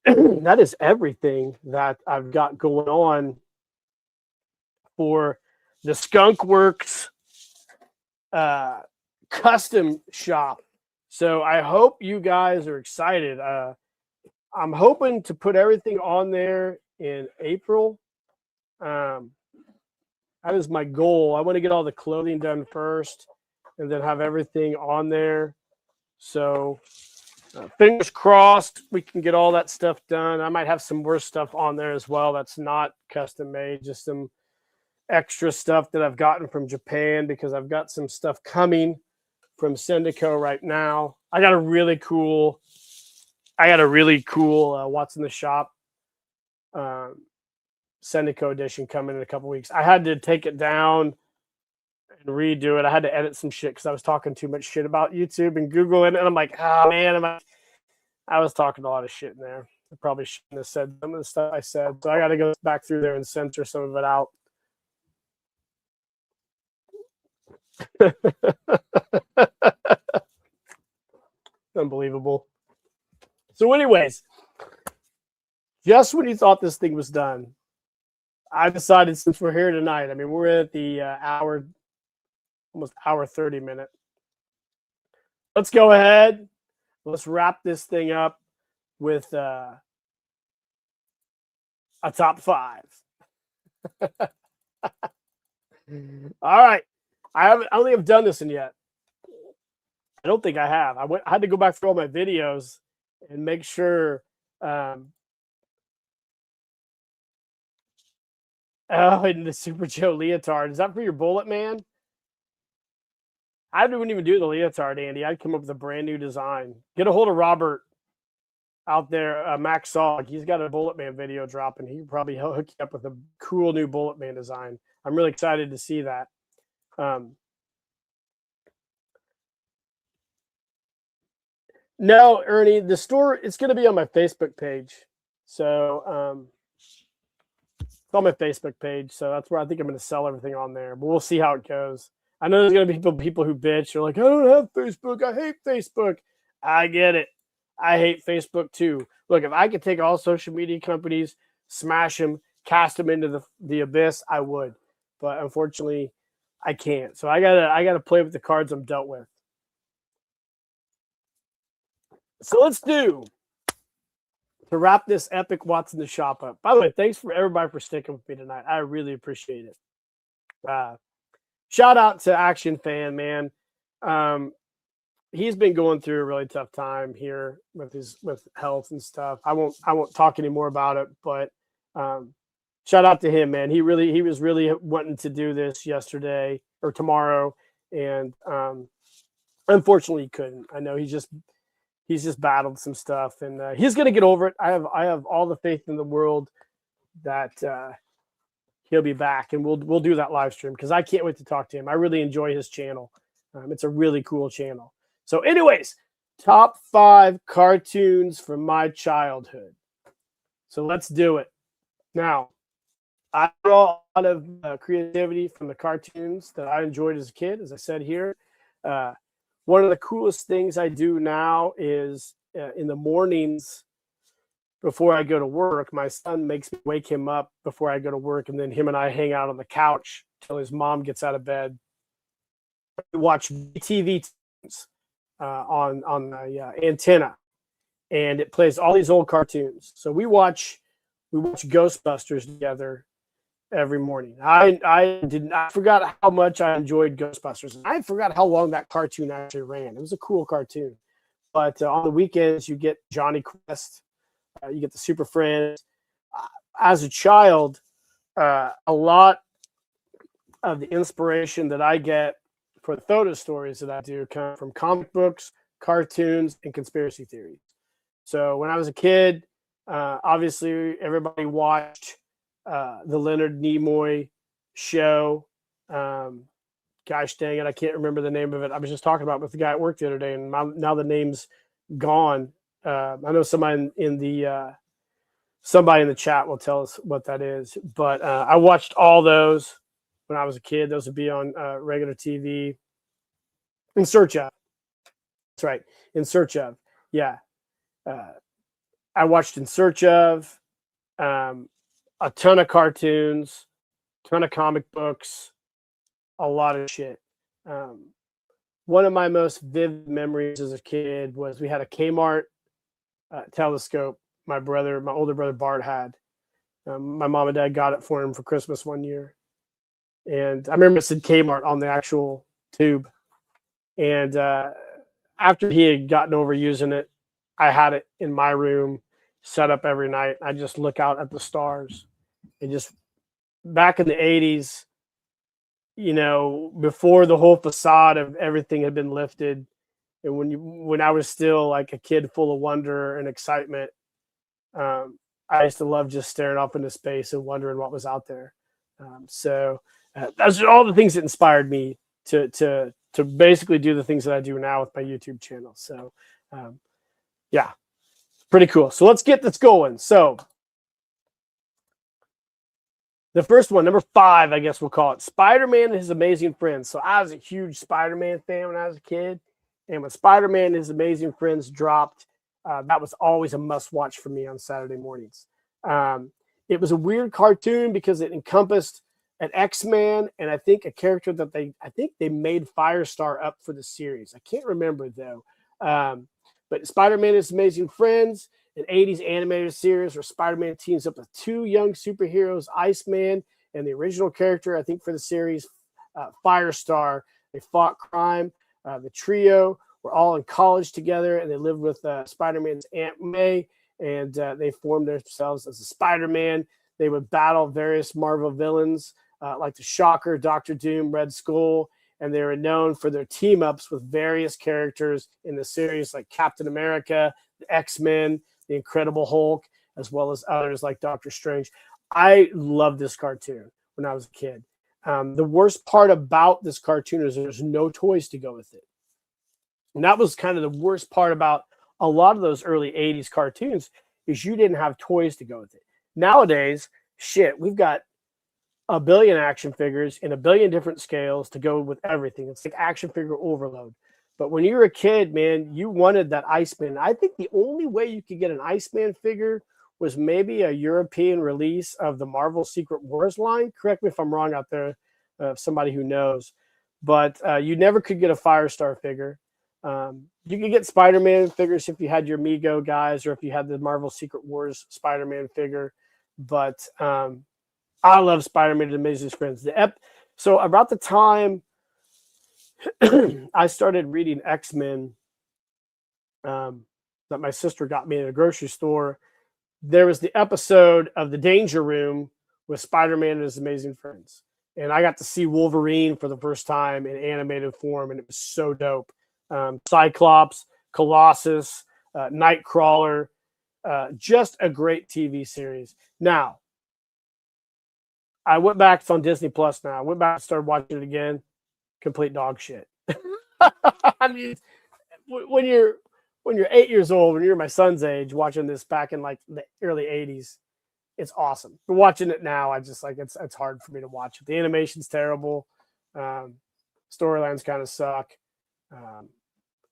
that is everything that I've got going on for the Skunk Works custom shop. So I hope you guys are excited. I'm hoping to put everything on there in April. That is my goal. I want to get all the clothing done first and then have everything on there. So fingers crossed we can get all that stuff done. I might have some more stuff on there as well that's not custom made, just some extra stuff that I've gotten from Japan because I've got some stuff coming from Syndico right now. I got a really cool What's in the Shop Syndico edition coming in a couple weeks. I had to take it down and redo it. I had to edit some shit because I was talking too much shit about YouTube and Google, and I'm like, oh man, I was talking a lot of shit in there. I probably shouldn't have said some of the stuff I said. So I got to go back through there and censor some of it out. Unbelievable. So anyways, just when you thought this thing was done, I decided since we're here tonight, I mean, we're at the almost hour 30 minute. Let's go ahead. Let's wrap this thing up with a top 5. All right. I don't think I've done this one yet. I don't think I have. I had to go back through all my videos and make sure. Oh, and the Super Joe leotard. Is that for your Bullet Man? I wouldn't even do the leotard, Andy. I'd come up with a brand new design. Get a hold of Robert out there, Max Sog. He's got a Bullet Man video dropping. He can probably hook you up with a cool new Bullet Man design. I'm really excited to see that. No, Ernie, the store, it's going to be on my Facebook page. So it's on my Facebook page. So that's where I think I'm going to sell everything on there. But we'll see how it goes. I know there's going to be people who bitch. They're like, I don't have Facebook. I hate Facebook. I get it. I hate Facebook too. Look, if I could take all social media companies, smash them, cast them into the abyss, I would. But unfortunately, I can't. So I gotta play with the cards I'm dealt with. So let's do to wrap this epic What's in the Shop up. By the way, thanks for everybody for sticking with me tonight. I really appreciate it. Shout out to Action Fan, man. He's been going through a really tough time here with health and stuff. I won't talk anymore about it, but shout out to him, man. He was really wanting to do this yesterday or tomorrow, and unfortunately he couldn't. I know he's just battled some stuff, and he's gonna get over it. I have all the faith in the world that he'll be back, and we'll do that live stream because I can't wait to talk to him. I really enjoy his channel. It's a really cool channel. So, anyways, top 5 cartoons from my childhood. So let's do it. Now, I draw a lot of creativity from the cartoons that I enjoyed as a kid. As I said here, one of the coolest things I do now is in the mornings before I go to work, my son makes me wake him up before I go to work, and then him and I hang out on the couch till his mom gets out of bed. We watch TV on the antenna, and it plays all these old cartoons. So we watch Ghostbusters together every morning. I forgot how much I enjoyed Ghostbusters. I forgot how long that cartoon actually ran. It was a cool cartoon. But on the weekends, you get Johnny Quest, you get the Super Friends. As a child, a lot of the inspiration that I get for the photo stories that I do come from comic books, cartoons, and conspiracy theories. So when I was a kid, obviously everybody watched the Leonard Nimoy show. Gosh dang it, I can't remember the name of it. I was just talking about it with the guy at work the other day, and now the name's gone. I know somebody in the chat will tell us what that is. But I watched all those when I was a kid. Those would be on regular TV. In Search of. That's right. In Search of. Yeah. I watched In Search of. A ton of cartoons, ton of comic books, a lot of shit. One of my most vivid memories as a kid was we had a Kmart telescope. My older brother Bart had. My mom and dad got it for him for Christmas one year, and I remember it said Kmart on the actual tube. And after he had gotten over using it, I had it in my room, set up every night. I just look out at the stars. And just back in the 80s, before the whole facade of everything had been lifted, and when I was still like a kid full of wonder and excitement, I used to love just staring off into space and wondering what was out there. So those are all the things that inspired me to basically do the things that I do now with my YouTube channel. So yeah, pretty cool. So let's get this going. So the first one, number 5, I guess we'll call it, Spider-Man and His Amazing Friends. So I was a huge Spider-Man fan when I was a kid. And when Spider-Man and His Amazing Friends dropped, that was always a must-watch for me on Saturday mornings. It was a weird cartoon because it encompassed an X-Man and I think a character that they made Firestar up for the series. I can't remember, though. But Spider-Man and His Amazing Friends, an 80s animated series where Spider-Man teams up with 2 young superheroes, Iceman and the original character, I think for the series, Firestar. They fought crime. The trio were all in college together, and they lived with Spider-Man's Aunt May, and they formed themselves as a Spider-Man. They would battle various Marvel villains like the Shocker, Doctor Doom, Red Skull, and they were known for their team-ups with various characters in the series like Captain America, the X-Men, the Incredible Hulk, as well as others like Doctor Strange. I loved this cartoon when I was a kid. The worst part about this cartoon is there's no toys to go with it. And that was kind of the worst part about a lot of those early 80s cartoons is you didn't have toys to go with it. Nowadays, shit, we've got a billion action figures in a billion different scales to go with everything. It's like action figure overload. But when you were a kid, man, you wanted that Iceman. I think the only way you could get an Iceman figure was maybe a European release of the Marvel Secret Wars line. Correct me if I'm wrong out there, somebody who knows. But you never could get a Firestar figure. You could get Spider-Man figures if you had your Mego guys or if you had the Marvel Secret Wars Spider-Man figure. But I love Spider-Man and Amazing Friends. So about the time I started reading X-Men that my sister got me in a grocery store, there was the episode of The Danger Room with Spider-Man and His Amazing Friends. And I got to see Wolverine for the first time in animated form, and it was so dope. Cyclops, Colossus, Nightcrawler, just a great TV series. Now, I went back. It's on Disney Plus now. I went back and started watching it again. Complete dog shit. I mean, when you're 8 years old, when you're my son's age, watching this back in like the early '80s, it's awesome. But watching it now, I just like it's hard for me to watch it. The animation's terrible. Storylines kind of suck.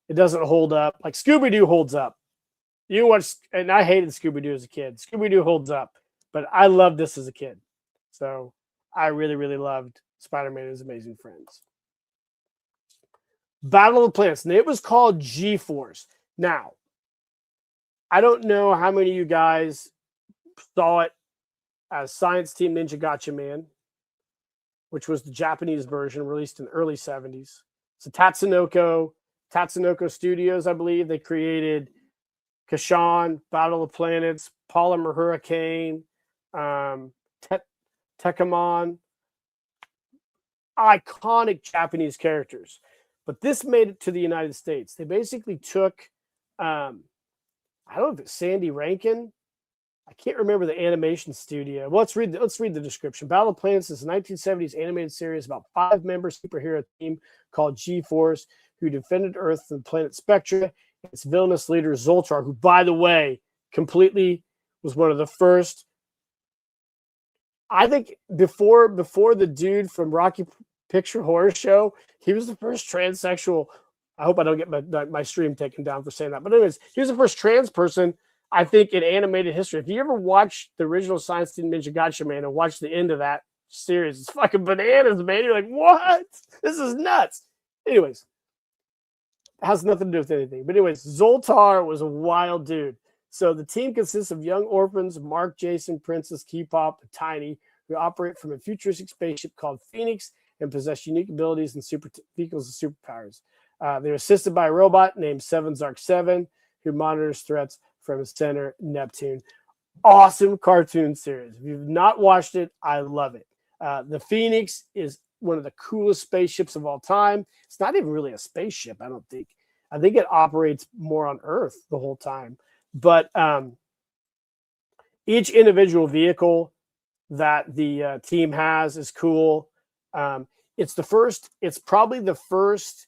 It doesn't hold up. Like Scooby Doo holds up. You watch, and I hated Scooby Doo as a kid. Scooby Doo holds up, but I loved this as a kid. So I really, really loved Spider-Man and His Amazing Friends. Battle of the Planets, and it was called G-Force. Now, I don't know how many of you guys saw it as Science Team Ninja Gatchaman, which was the Japanese version released in the early 70s. So Tatsunoko Studios, I believe, they created Kashan, Battle of the Planets, Polymer Hurricane, Tekkamon, iconic Japanese characters. But this made it to the United States. They basically took, I don't know if it's Sandy Rankin. I can't remember the animation studio. Well, let's read the description. Battle of Planets is a 1970s animated series about 5-member superhero team called G-Force who defended Earth from the planet Spectra. Its villainous leader Zoltar, who, by the way, completely was one of the first. I think before the dude from Rocky Picture Horror Show, he was the first transsexual. I hope I don't get my stream taken down for saying that. But anyways, he was the first trans person, I think, in animated history. If you ever watched the original Science Team Ninja Gatchaman and watched the end of that series, it's fucking bananas, man. You're like, what? This is nuts. Anyways, it has nothing to do with anything. But anyways, Zoltar was a wild dude. So the team consists of young orphans, Mark, Jason, Princess, K-Pop, and Tiny, who operate from a futuristic spaceship called Phoenix and possess unique abilities and vehicles and superpowers. They're assisted by a robot named 7-Zark-7, who monitors threats from his center, Neptune. Awesome cartoon series. If you've not watched it, I love it. The Phoenix is one of the coolest spaceships of all time. It's not even really a spaceship, I don't think. I think it operates more on Earth the whole time. But each individual vehicle that the team has is cool. It's probably the first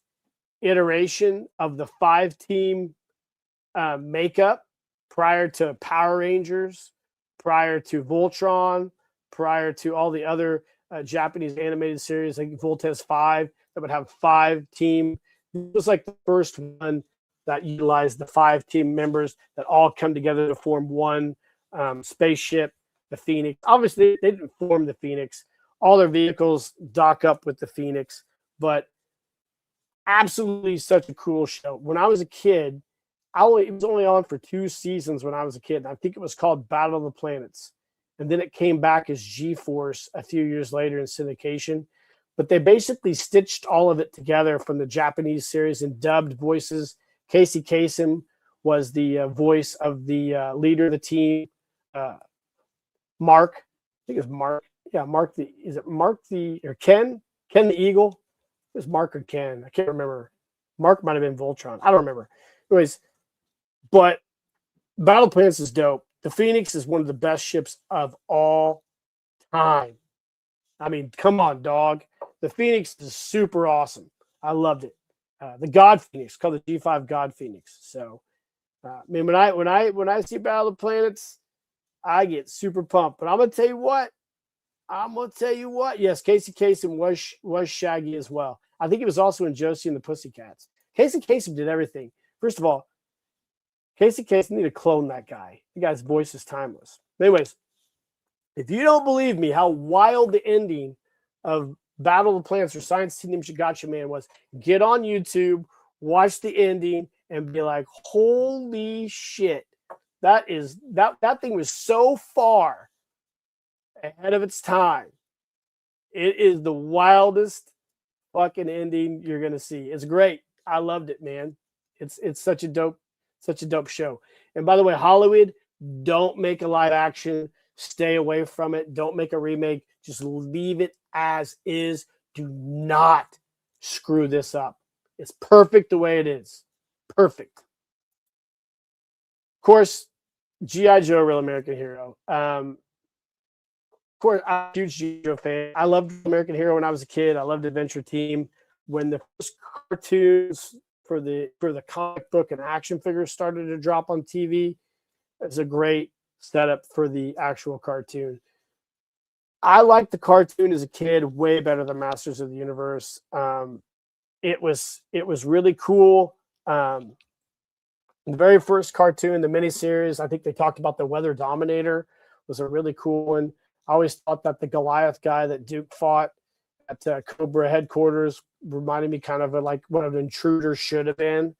iteration of the 5-team makeup prior to Power Rangers, prior to Voltron, prior to all the other Japanese animated series like Voltes 5 that would have 5-team. It was like the first one that utilized the 5-team members that all come together to form one spaceship, the Phoenix. Obviously, they didn't form the Phoenix. All their vehicles dock up with the Phoenix, but absolutely such a cool show. When I was a kid, it was only on for 2 seasons when I was a kid. And I think it was called Battle of the Planets. And then it came back as G-Force a few years later in syndication. But they basically stitched all of it together from the Japanese series and dubbed voices. Casey Kasem was the voice of the leader of the team. Mark, I think it's Mark. Yeah, Mark or Ken? Ken the Eagle? It was Mark or Ken. I can't remember. Mark might have been Voltron. I don't remember. Anyways, but Battle Planets is dope. The Phoenix is one of the best ships of all time. I mean, come on, dog. The Phoenix is super awesome. I loved it. The God Phoenix, called the G5 God Phoenix. So, I mean, when I see Battle of the Planets, I get super pumped. But I'm gonna tell you what. Yes, Casey Kasem was Shaggy as well. I think he was also in Josie and the Pussycats. Casey Kasem did everything. First of all, Casey Kasem need to clone that guy. The guy's voice is timeless. Anyways, if you don't believe me how wild the ending of Battle of the Planets or Science Team Ninja Gatchaman was, get on YouTube, watch the ending, and be like, holy shit. That thing was so far ahead of its time. It is the wildest fucking ending you're gonna see. It's great. I loved it, man. It's such a dope show. And by the way, Hollywood, don't make a live action. Stay away from it. Don't make a remake. Just leave it as is. Do not screw this up. It's perfect the way it is. Perfect. Of course, G.I. Joe, Real American Hero. course, I'm a huge G.I. Joe fan. I loved American Hero when I was a kid. I loved Adventure Team. When the first cartoons for the comic book and action figures started to drop on TV, it's a great setup for the actual cartoon. I liked the cartoon as a kid way better than Masters of the Universe. It was really cool. The very first cartoon, the miniseries, I think they talked about the Weather Dominator, was a really cool one. I always thought that the Goliath guy that Duke fought at Cobra headquarters reminded me kind of like what an intruder should have been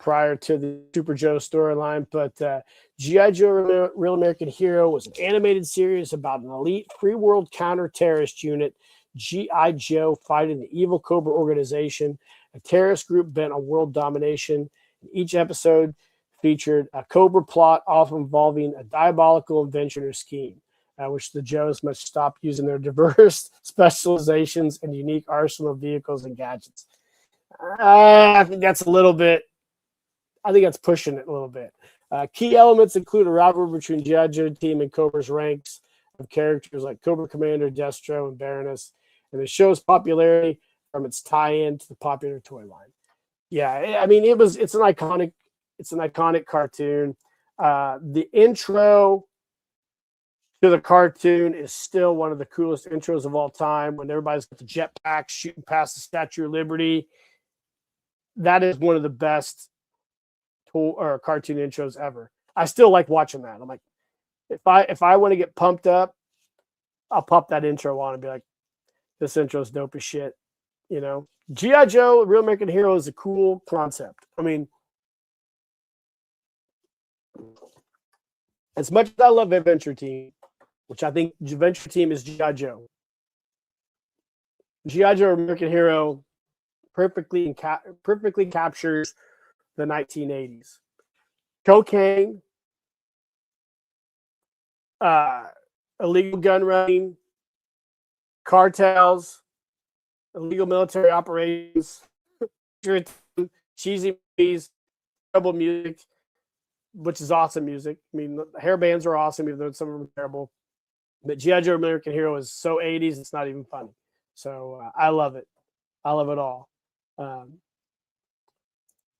prior to the Super Joe storyline. But G.I. Joe Real American Hero was an animated series about an elite free world counter-terrorist unit, G.I. Joe, fighting the evil Cobra organization, a terrorist group bent on world domination. Each episode featured a Cobra plot, often involving a diabolical invention or scheme, which the Joes must stop using their diverse specializations and unique arsenal of vehicles and gadgets. I think that's a little bit, I think that's pushing it a little bit. Key elements include a rivalry between G.I. Joe team and Cobra's ranks of characters like Cobra Commander, Destro, and Baroness, and the show's popularity from its tie-in to the popular toy line. Yeah, I mean, it's an iconic cartoon. The intro to the cartoon is still one of the coolest intros of all time, when everybody's got the jetpacks shooting past the Statue of Liberty. That is one of the best cartoon intros ever. I still like watching that. I'm like, if I want to get pumped up, I'll pop that intro on and be like, this intro is dope as shit. You know, G.I. Joe, Real American Hero is a cool concept. I mean, as much as I love Adventure Team, which I think Adventure Team is G.I. Joe, G.I. Joe American Hero perfectly captures the 1980s. Cocaine, illegal gun running, cartels, illegal military operations, cheesy movies, terrible music, which is awesome music. I mean, the hair bands are awesome, even though some of them are terrible. But G.I. Joe American Hero is so 80s, it's not even funny. So I love it. I love it all.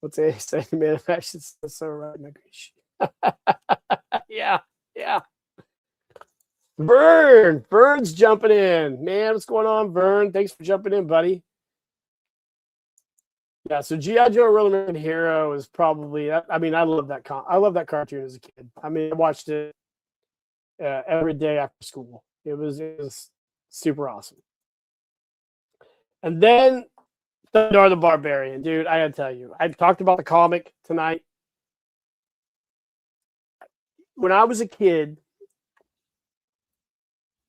What's they say? Manufactured so right. Yeah. Vern's jumping in. Man, what's going on, Vern? Thanks for jumping in, buddy. Yeah, so G.I. Joe Real American Hero is probably, I mean, I love that cartoon as a kid. I mean, I watched it every day after school. It was super awesome. And then Thundar the Barbarian, dude, I gotta tell you, I talked about the comic tonight. When I was a kid,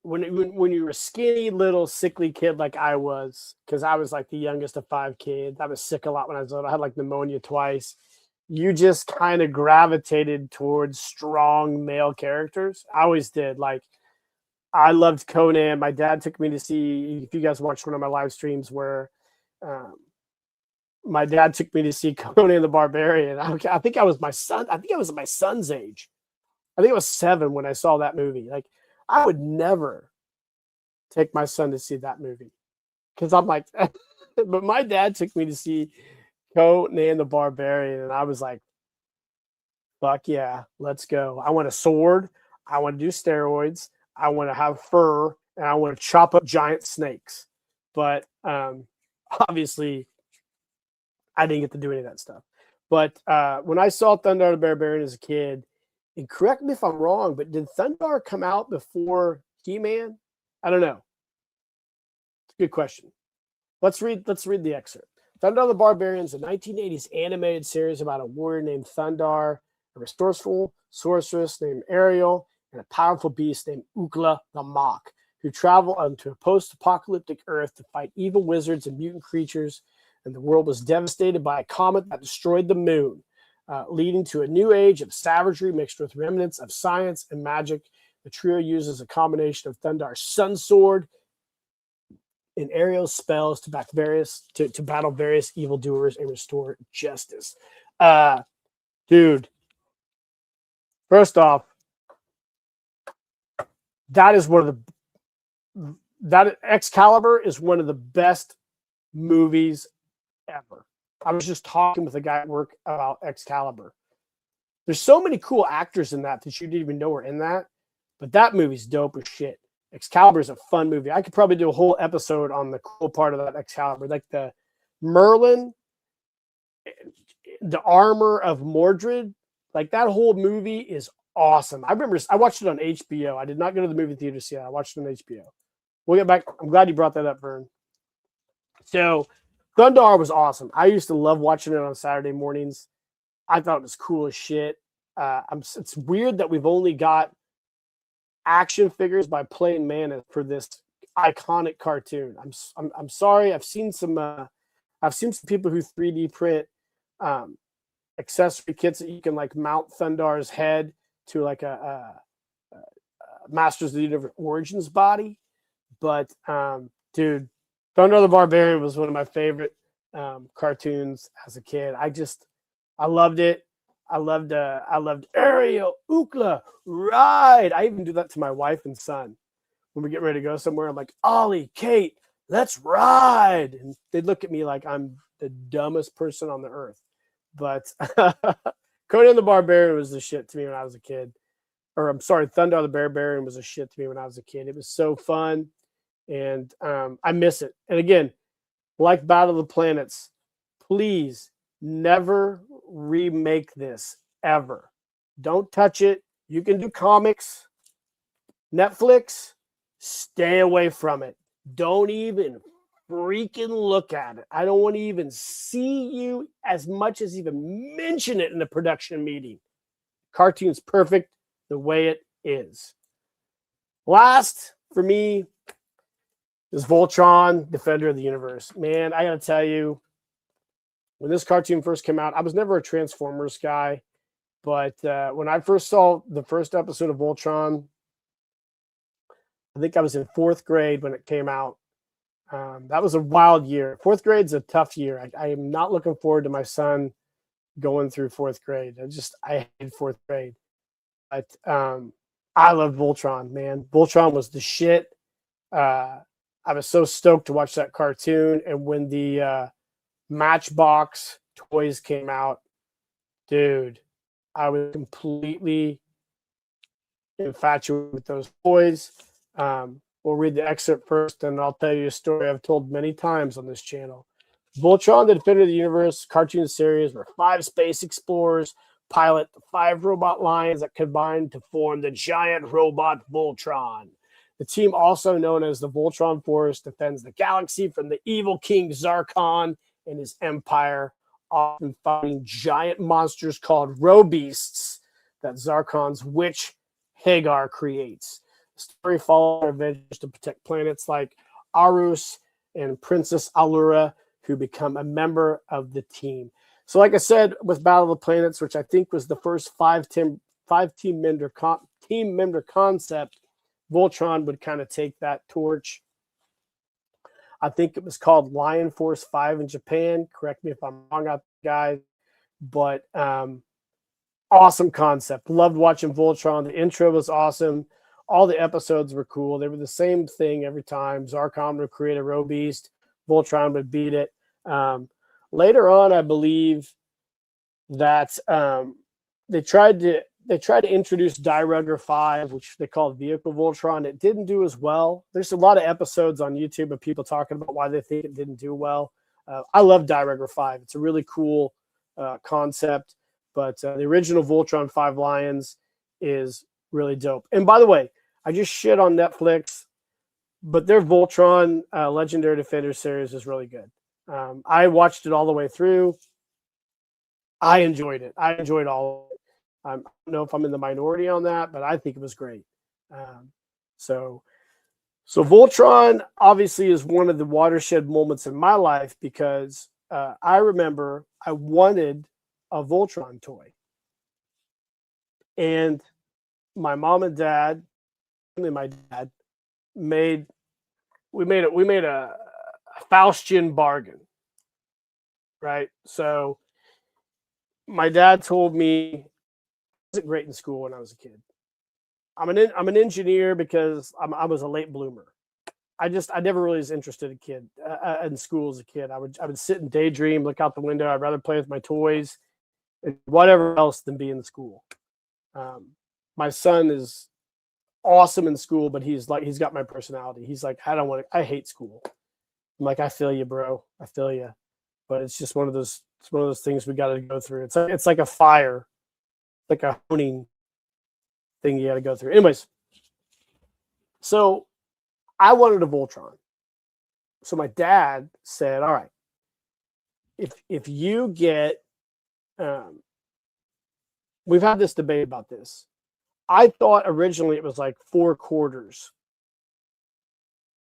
when you were a skinny little sickly kid like I was, because I was like the youngest of 5 kids, I was sick a lot when I was little. I had like pneumonia twice. You just kind of gravitated towards strong male characters. I always did. Like, I loved Conan. My dad took me to see, if you guys watched one of my live streams where my dad took me to see Conan the Barbarian. I think I was my son's age. I think I was 7 when I saw that movie. Like, I would never take my son to see that movie because I'm like, but my dad took me to see Conan the Barbarian, and I was like, fuck yeah, let's go. I want a sword. I want to do steroids. I want to have fur, and I want to chop up giant snakes. But obviously, I didn't get to do any of that stuff. But when I saw Thundar the Barbarian as a kid, and correct me if I'm wrong, but did Thundar come out before He-Man? I don't know. It's a good question. Let's read the excerpt. Thundar the Barbarian is a 1980s animated series about a warrior named Thundar, a resourceful sorceress named Ariel, and a powerful beast named Ukla the Mock, who travel onto a post-apocalyptic Earth to fight evil wizards and mutant creatures. And the world was devastated by a comet that destroyed the moon, leading to a new age of savagery mixed with remnants of science and magic. The trio uses a combination of Thundar's sun sword and Ariel's spells to battle various evildoers and restore justice. Dude, first off, that is one of that Excalibur is one of the best movies ever. I was just talking with a guy at work about Excalibur. There's so many cool actors in that you didn't even know were in that, but that movie's dope as shit. Excalibur is a fun movie. I could probably do a whole episode on the cool part of that Excalibur, like the Merlin, the armor of Mordred. Like that whole movie is awesome. I remember I watched it on HBO. I did not go to the movie theater to see it. I watched it on HBO. We'll get back. I'm glad you brought that up, Vern. So Thundar was awesome. I used to love watching it on Saturday mornings. I thought it was cool as shit. It's weird that we've only got action figures by Plain Mana for this iconic cartoon. I'm sorry. I've seen some people who 3D print accessory kits that you can like mount Thundar's head to like a Masters of the Universe Origins body. But dude, Thunder the Barbarian was one of my favorite cartoons as a kid. I loved it. I loved Ariel, Ookla, ride. I even do that to my wife and son. When we get ready to go somewhere, I'm like, Ollie, Kate, let's ride. And they look at me like I'm the dumbest person on the earth. But Conan the Barbarian was the shit to me when I was a kid. Or I'm sorry, Thunder the Barbarian was a shit to me when I was a kid. It was so fun. And I miss it. And again, like Battle of the Planets, please never remake this ever. Don't touch it. You can do comics. Netflix, stay away from it. Don't even freaking look at it. I don't want to even see you as much as even mention it in the production meeting. Cartoon's perfect the way it is. Last for me is Voltron, Defender of the Universe. Man, I got to tell you, when this cartoon first came out, I was never a Transformers guy, but when I first saw the first episode of Voltron, I think I was in 4th grade when it came out. That was a wild year. 4th grade's a tough year. I am not looking forward to my son going through 4th grade. I hated 4th grade. But I loved Voltron, man. Voltron was the shit. I was so stoked to watch that cartoon. And when the Matchbox toys came out, dude, I was completely infatuated with those toys. We'll read the excerpt first, and I'll tell you a story I've told many times on this channel. Voltron, the Defender of the Universe cartoon series, where 5 space explorers pilot the 5 robot lions that combine to form the giant robot Voltron. The team, also known as the Voltron Force, defends the galaxy from the evil King Zarkon and his empire, often fighting giant monsters called Robeasts that Zarkon's witch Hagar creates. The story follows their adventures to protect planets like Arus and Princess Allura, who become a member of the team. So like I said, with Battle of the Planets, which I think was the first 5-team member concept, Voltron would kind of take that torch. I think it was called Lion Force 5 in Japan. Correct me if I'm wrong out there, guys. But awesome concept. Loved watching Voltron. The intro was awesome. All the episodes were cool. They were the same thing every time. Zarkon would create a Robeast. Voltron would beat it. Later on, I believe that they tried to introduce Die Rugger 5, which they called Vehicle Voltron. It didn't do as well. There's a lot of episodes on YouTube of people talking about why they think it didn't do well. I love Die Rugger 5. It's a really cool concept, but the original Voltron 5 Lions is really dope. And by the way, I just shit on Netflix, but their Voltron Legendary Defender series is really good. I watched it all the way through. I enjoyed it. I enjoyed all of it. I don't know if I'm in the minority on that, but I think it was great. So Voltron obviously is one of the watershed moments in my life because I remember I wanted a Voltron toy. And my mom and dad, mainly my dad, made a Faustian bargain. Right? So my dad told me I wasn't great in school when I was a kid. I'm an engineer because I was a late bloomer. I never really was interested in school as a kid. I would sit and daydream, look out the window. I'd rather play with my toys and whatever else than be in school. My son is awesome in school, but he's got my personality. He's like, I hate school. I'm like, I feel you, bro. I feel you. But it's just one of those things we got to go through. It's like a fire, like a honing thing you got to go through. Anyways, so I wanted a Voltron. So my dad said, all right, if you get, we've had this debate about this. I thought originally it was like 4 quarters.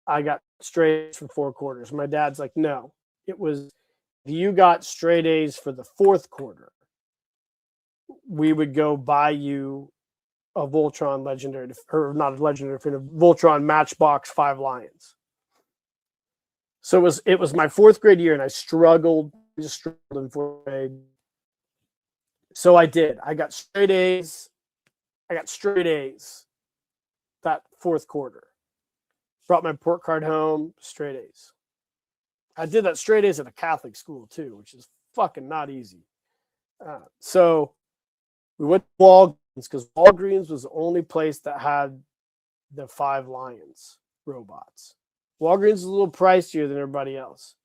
I got straight A's for 4 quarters. My dad's like, no, it was, if you got straight A's for the 4th quarter, we would go buy you a Voltron legendary, or not a legendary, a Voltron Matchbox 5 Lions. So it was my 4th grade year, and I just struggled in 4th grade. So I did. I got straight A's that 4th quarter. Brought my report card home, straight A's. I did that straight A's at a Catholic school too, which is fucking not easy. So we went to Walgreens because Walgreens was the only place that had the 5 Lions robots. Walgreens is a little pricier than everybody else.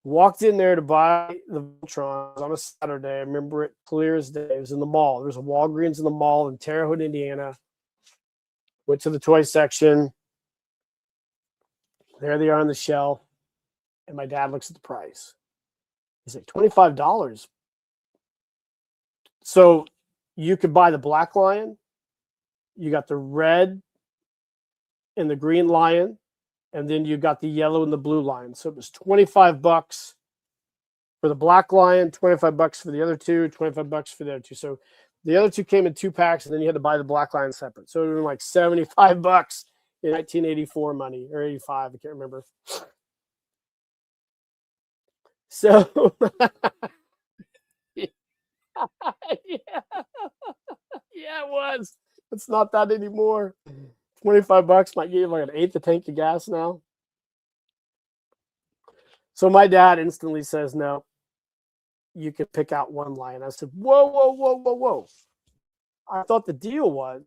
Walked in there to buy the Voltron on a Saturday. I remember it clear as day. It was in the mall. There was a Walgreens in the mall in Terre Haute, Indiana. Went to the toy section. There they are on the shelf. And my dad looks at the price. He's like, $25. So you could buy the black lion. You got the red and the green lion. And then you got the yellow and the blue lion. So it was $25 for the black lion, $25 for the other two, $25 for the other two. So the other two came in 2 packs, and then you had to buy the black lion separate. So it would have been like $75 in 1984 money, or 85, I can't remember. So yeah. Yeah, it was. It's not that anymore. $25 might give you like an 1/8 a tank of gas now. So my dad instantly says, no, you can pick out 1 lion. I said, whoa, whoa, whoa, whoa, whoa. I thought the deal was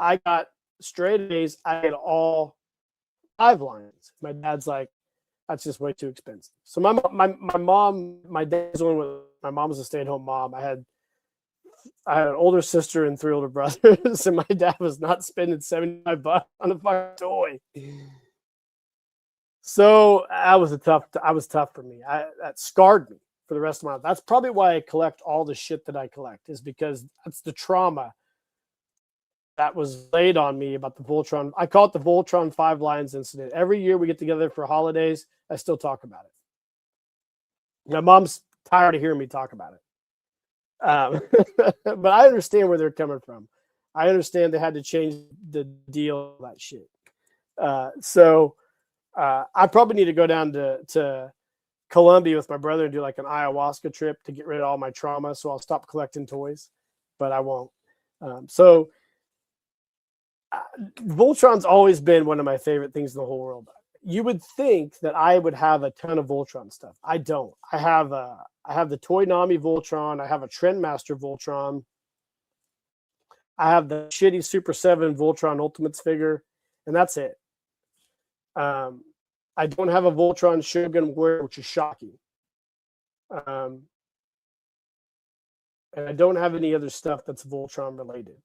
I got straight A's. I had all 5 lions. My dad's like, that's just way too expensive. So my dad was the one with, my mom was a stay-at-home mom. I had an older sister and 3 older brothers, and my dad was not spending $75 on a fucking toy. So I was tough for me. That scarred me for the rest of my life. That's probably why I collect all the shit that I collect, is because that's the trauma that was laid on me about the Voltron. I call it the Voltron 5 Lions incident. Every year we get together for holidays, I still talk about it. My mom's tired of hearing me talk about it. But I understand where they're coming from. I understand they had to change the deal, that shit. So I probably need to go down to Colombia with my brother and do like an ayahuasca trip to get rid of all my trauma. So I'll stop collecting toys, but I won't. Voltron's always been one of my favorite things in the whole world. You would think that I would have a ton of Voltron stuff. I don't. I have the Toy Nami Voltron. I have a Trendmaster Voltron. I have the shitty Super 7 Voltron Ultimates figure, and that's it. I don't have a Voltron Shogun Warrior, which is shocking. And I don't have any other stuff that's Voltron related.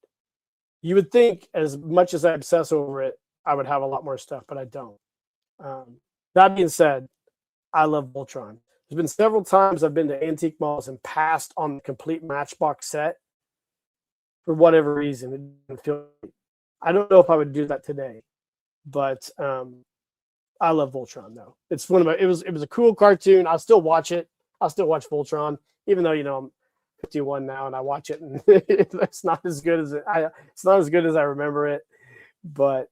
You would think, as much as I obsess over it, I would have a lot more stuff, but I don't. That being said, I love Voltron. There's been several times I've been to antique malls and passed on the complete Matchbox set for whatever reason. It didn't feel. I don't know if I would do that today, but I love Voltron though. It's one of my. It was a cool cartoon. I'll still watch it. I'll still watch Voltron, even though I'm 51 now and I watch it and it's not as good as it's not as good as I remember it. But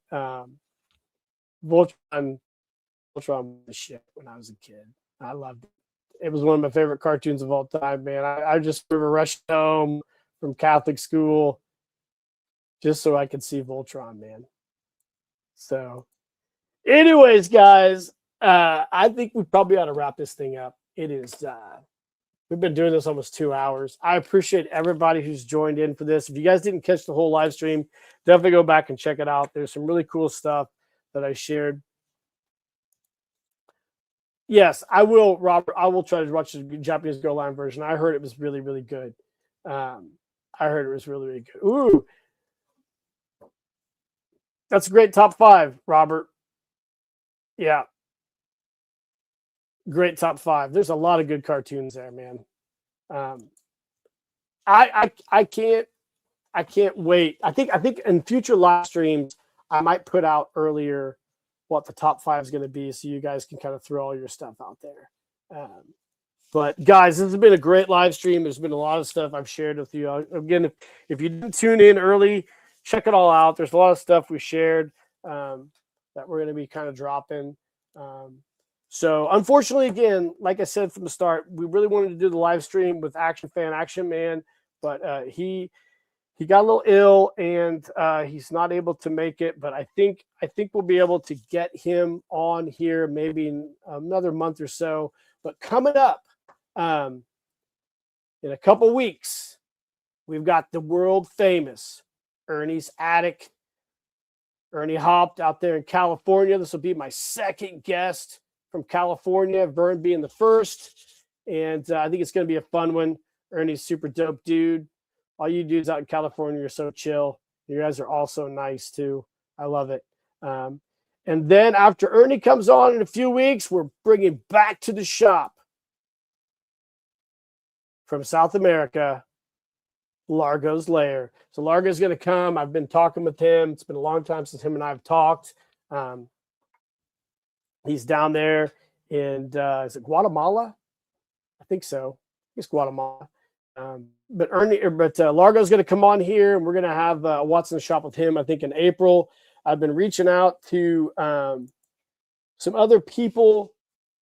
Voltron was shit when I was a kid. I loved it. It was one of my favorite cartoons of all time, man. I just remember rushing home from Catholic school, just so I could see Voltron, man. So, anyways, guys, I think we probably ought to wrap this thing up. It is we've been doing this almost 2 hours. I appreciate everybody who's joined in for this. If you guys didn't catch the whole live stream, definitely go back and check it out. There's some really cool stuff that I shared. Yes, I will, Robert. I will try to watch the Japanese Go Line version. I heard it was really, really good. I heard it was really, really good. Ooh, that's a great top 5, Robert. Yeah, great top 5. There's a lot of good cartoons there, man. I can't wait. I think in future live streams I might put out earlier what the top 5 is going to be, so you guys can kind of throw all your stuff out there. But guys, this has been a great live stream. There's been a lot of stuff I've shared with you. Again, if you didn't tune in early, check it all out. There's a lot of stuff we shared that we're going to be kind of dropping. So unfortunately, again, like I said from the start, we really wanted to do the live stream with Action Man, but he got a little ill and he's not able to make it. But I think we'll be able to get him on here maybe in another month or so. But coming up in a couple weeks, we've got the world famous Ernie's Attic. Ernie hopped out there in California. This will be my second guest from California, Vern being the first. And I think it's going to be a fun one. Ernie's super dope dude. All you dudes out in California are so chill. You guys are all so nice too. I love it. And then after Ernie comes on in a few weeks, we're bringing back to the shop from South America, Largo's Lair. So Largo's going to come. I've been talking with him. It's been a long time since him and I have talked. He's down there in, is it Guatemala? I think so. It's Guatemala. But Largo's going to come on here, and we're going to have Watson Shop with him, I think, in April. I've been reaching out to some other people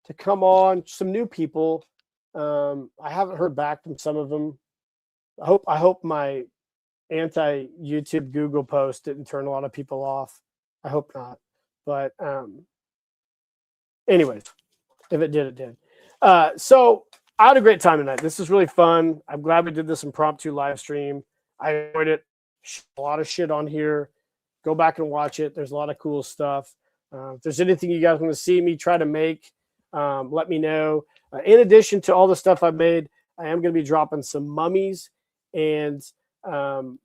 to come on, some new people. I haven't heard back from some of them. I hope my anti-YouTube Google post didn't turn a lot of people off. I hope not. But anyways, if it did, it did. So I had a great time tonight. This is really fun. I'm glad we did this impromptu live stream. I enjoyed it. A lot of shit on here. Go back and watch it. There's a lot of cool stuff. If there's anything you guys want to see me try to make, let me know. In addition to all the stuff I've made, I am going to be dropping some mummies. And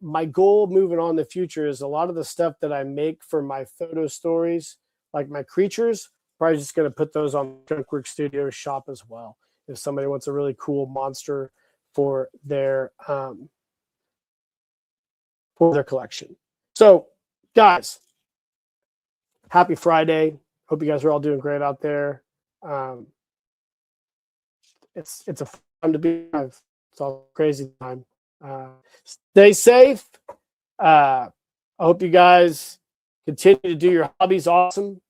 my goal moving on in the future is a lot of the stuff that I make for my photo stories, like my creatures, probably just going to put those on Skunk Works Studio shop as well. If somebody wants a really cool monster for their collection. So, guys, happy Friday. Hope you guys are all doing great out there. It's a fun to be alive. It's all crazy time. Stay safe. I hope you guys continue to do your hobbies awesome,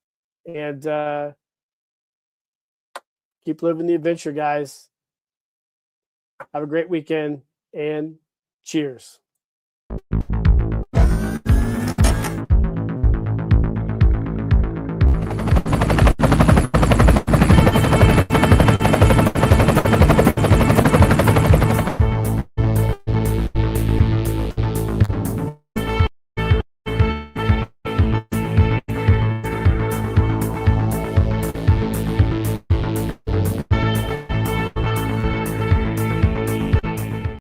and keep living the adventure, guys. Have a great weekend, and cheers.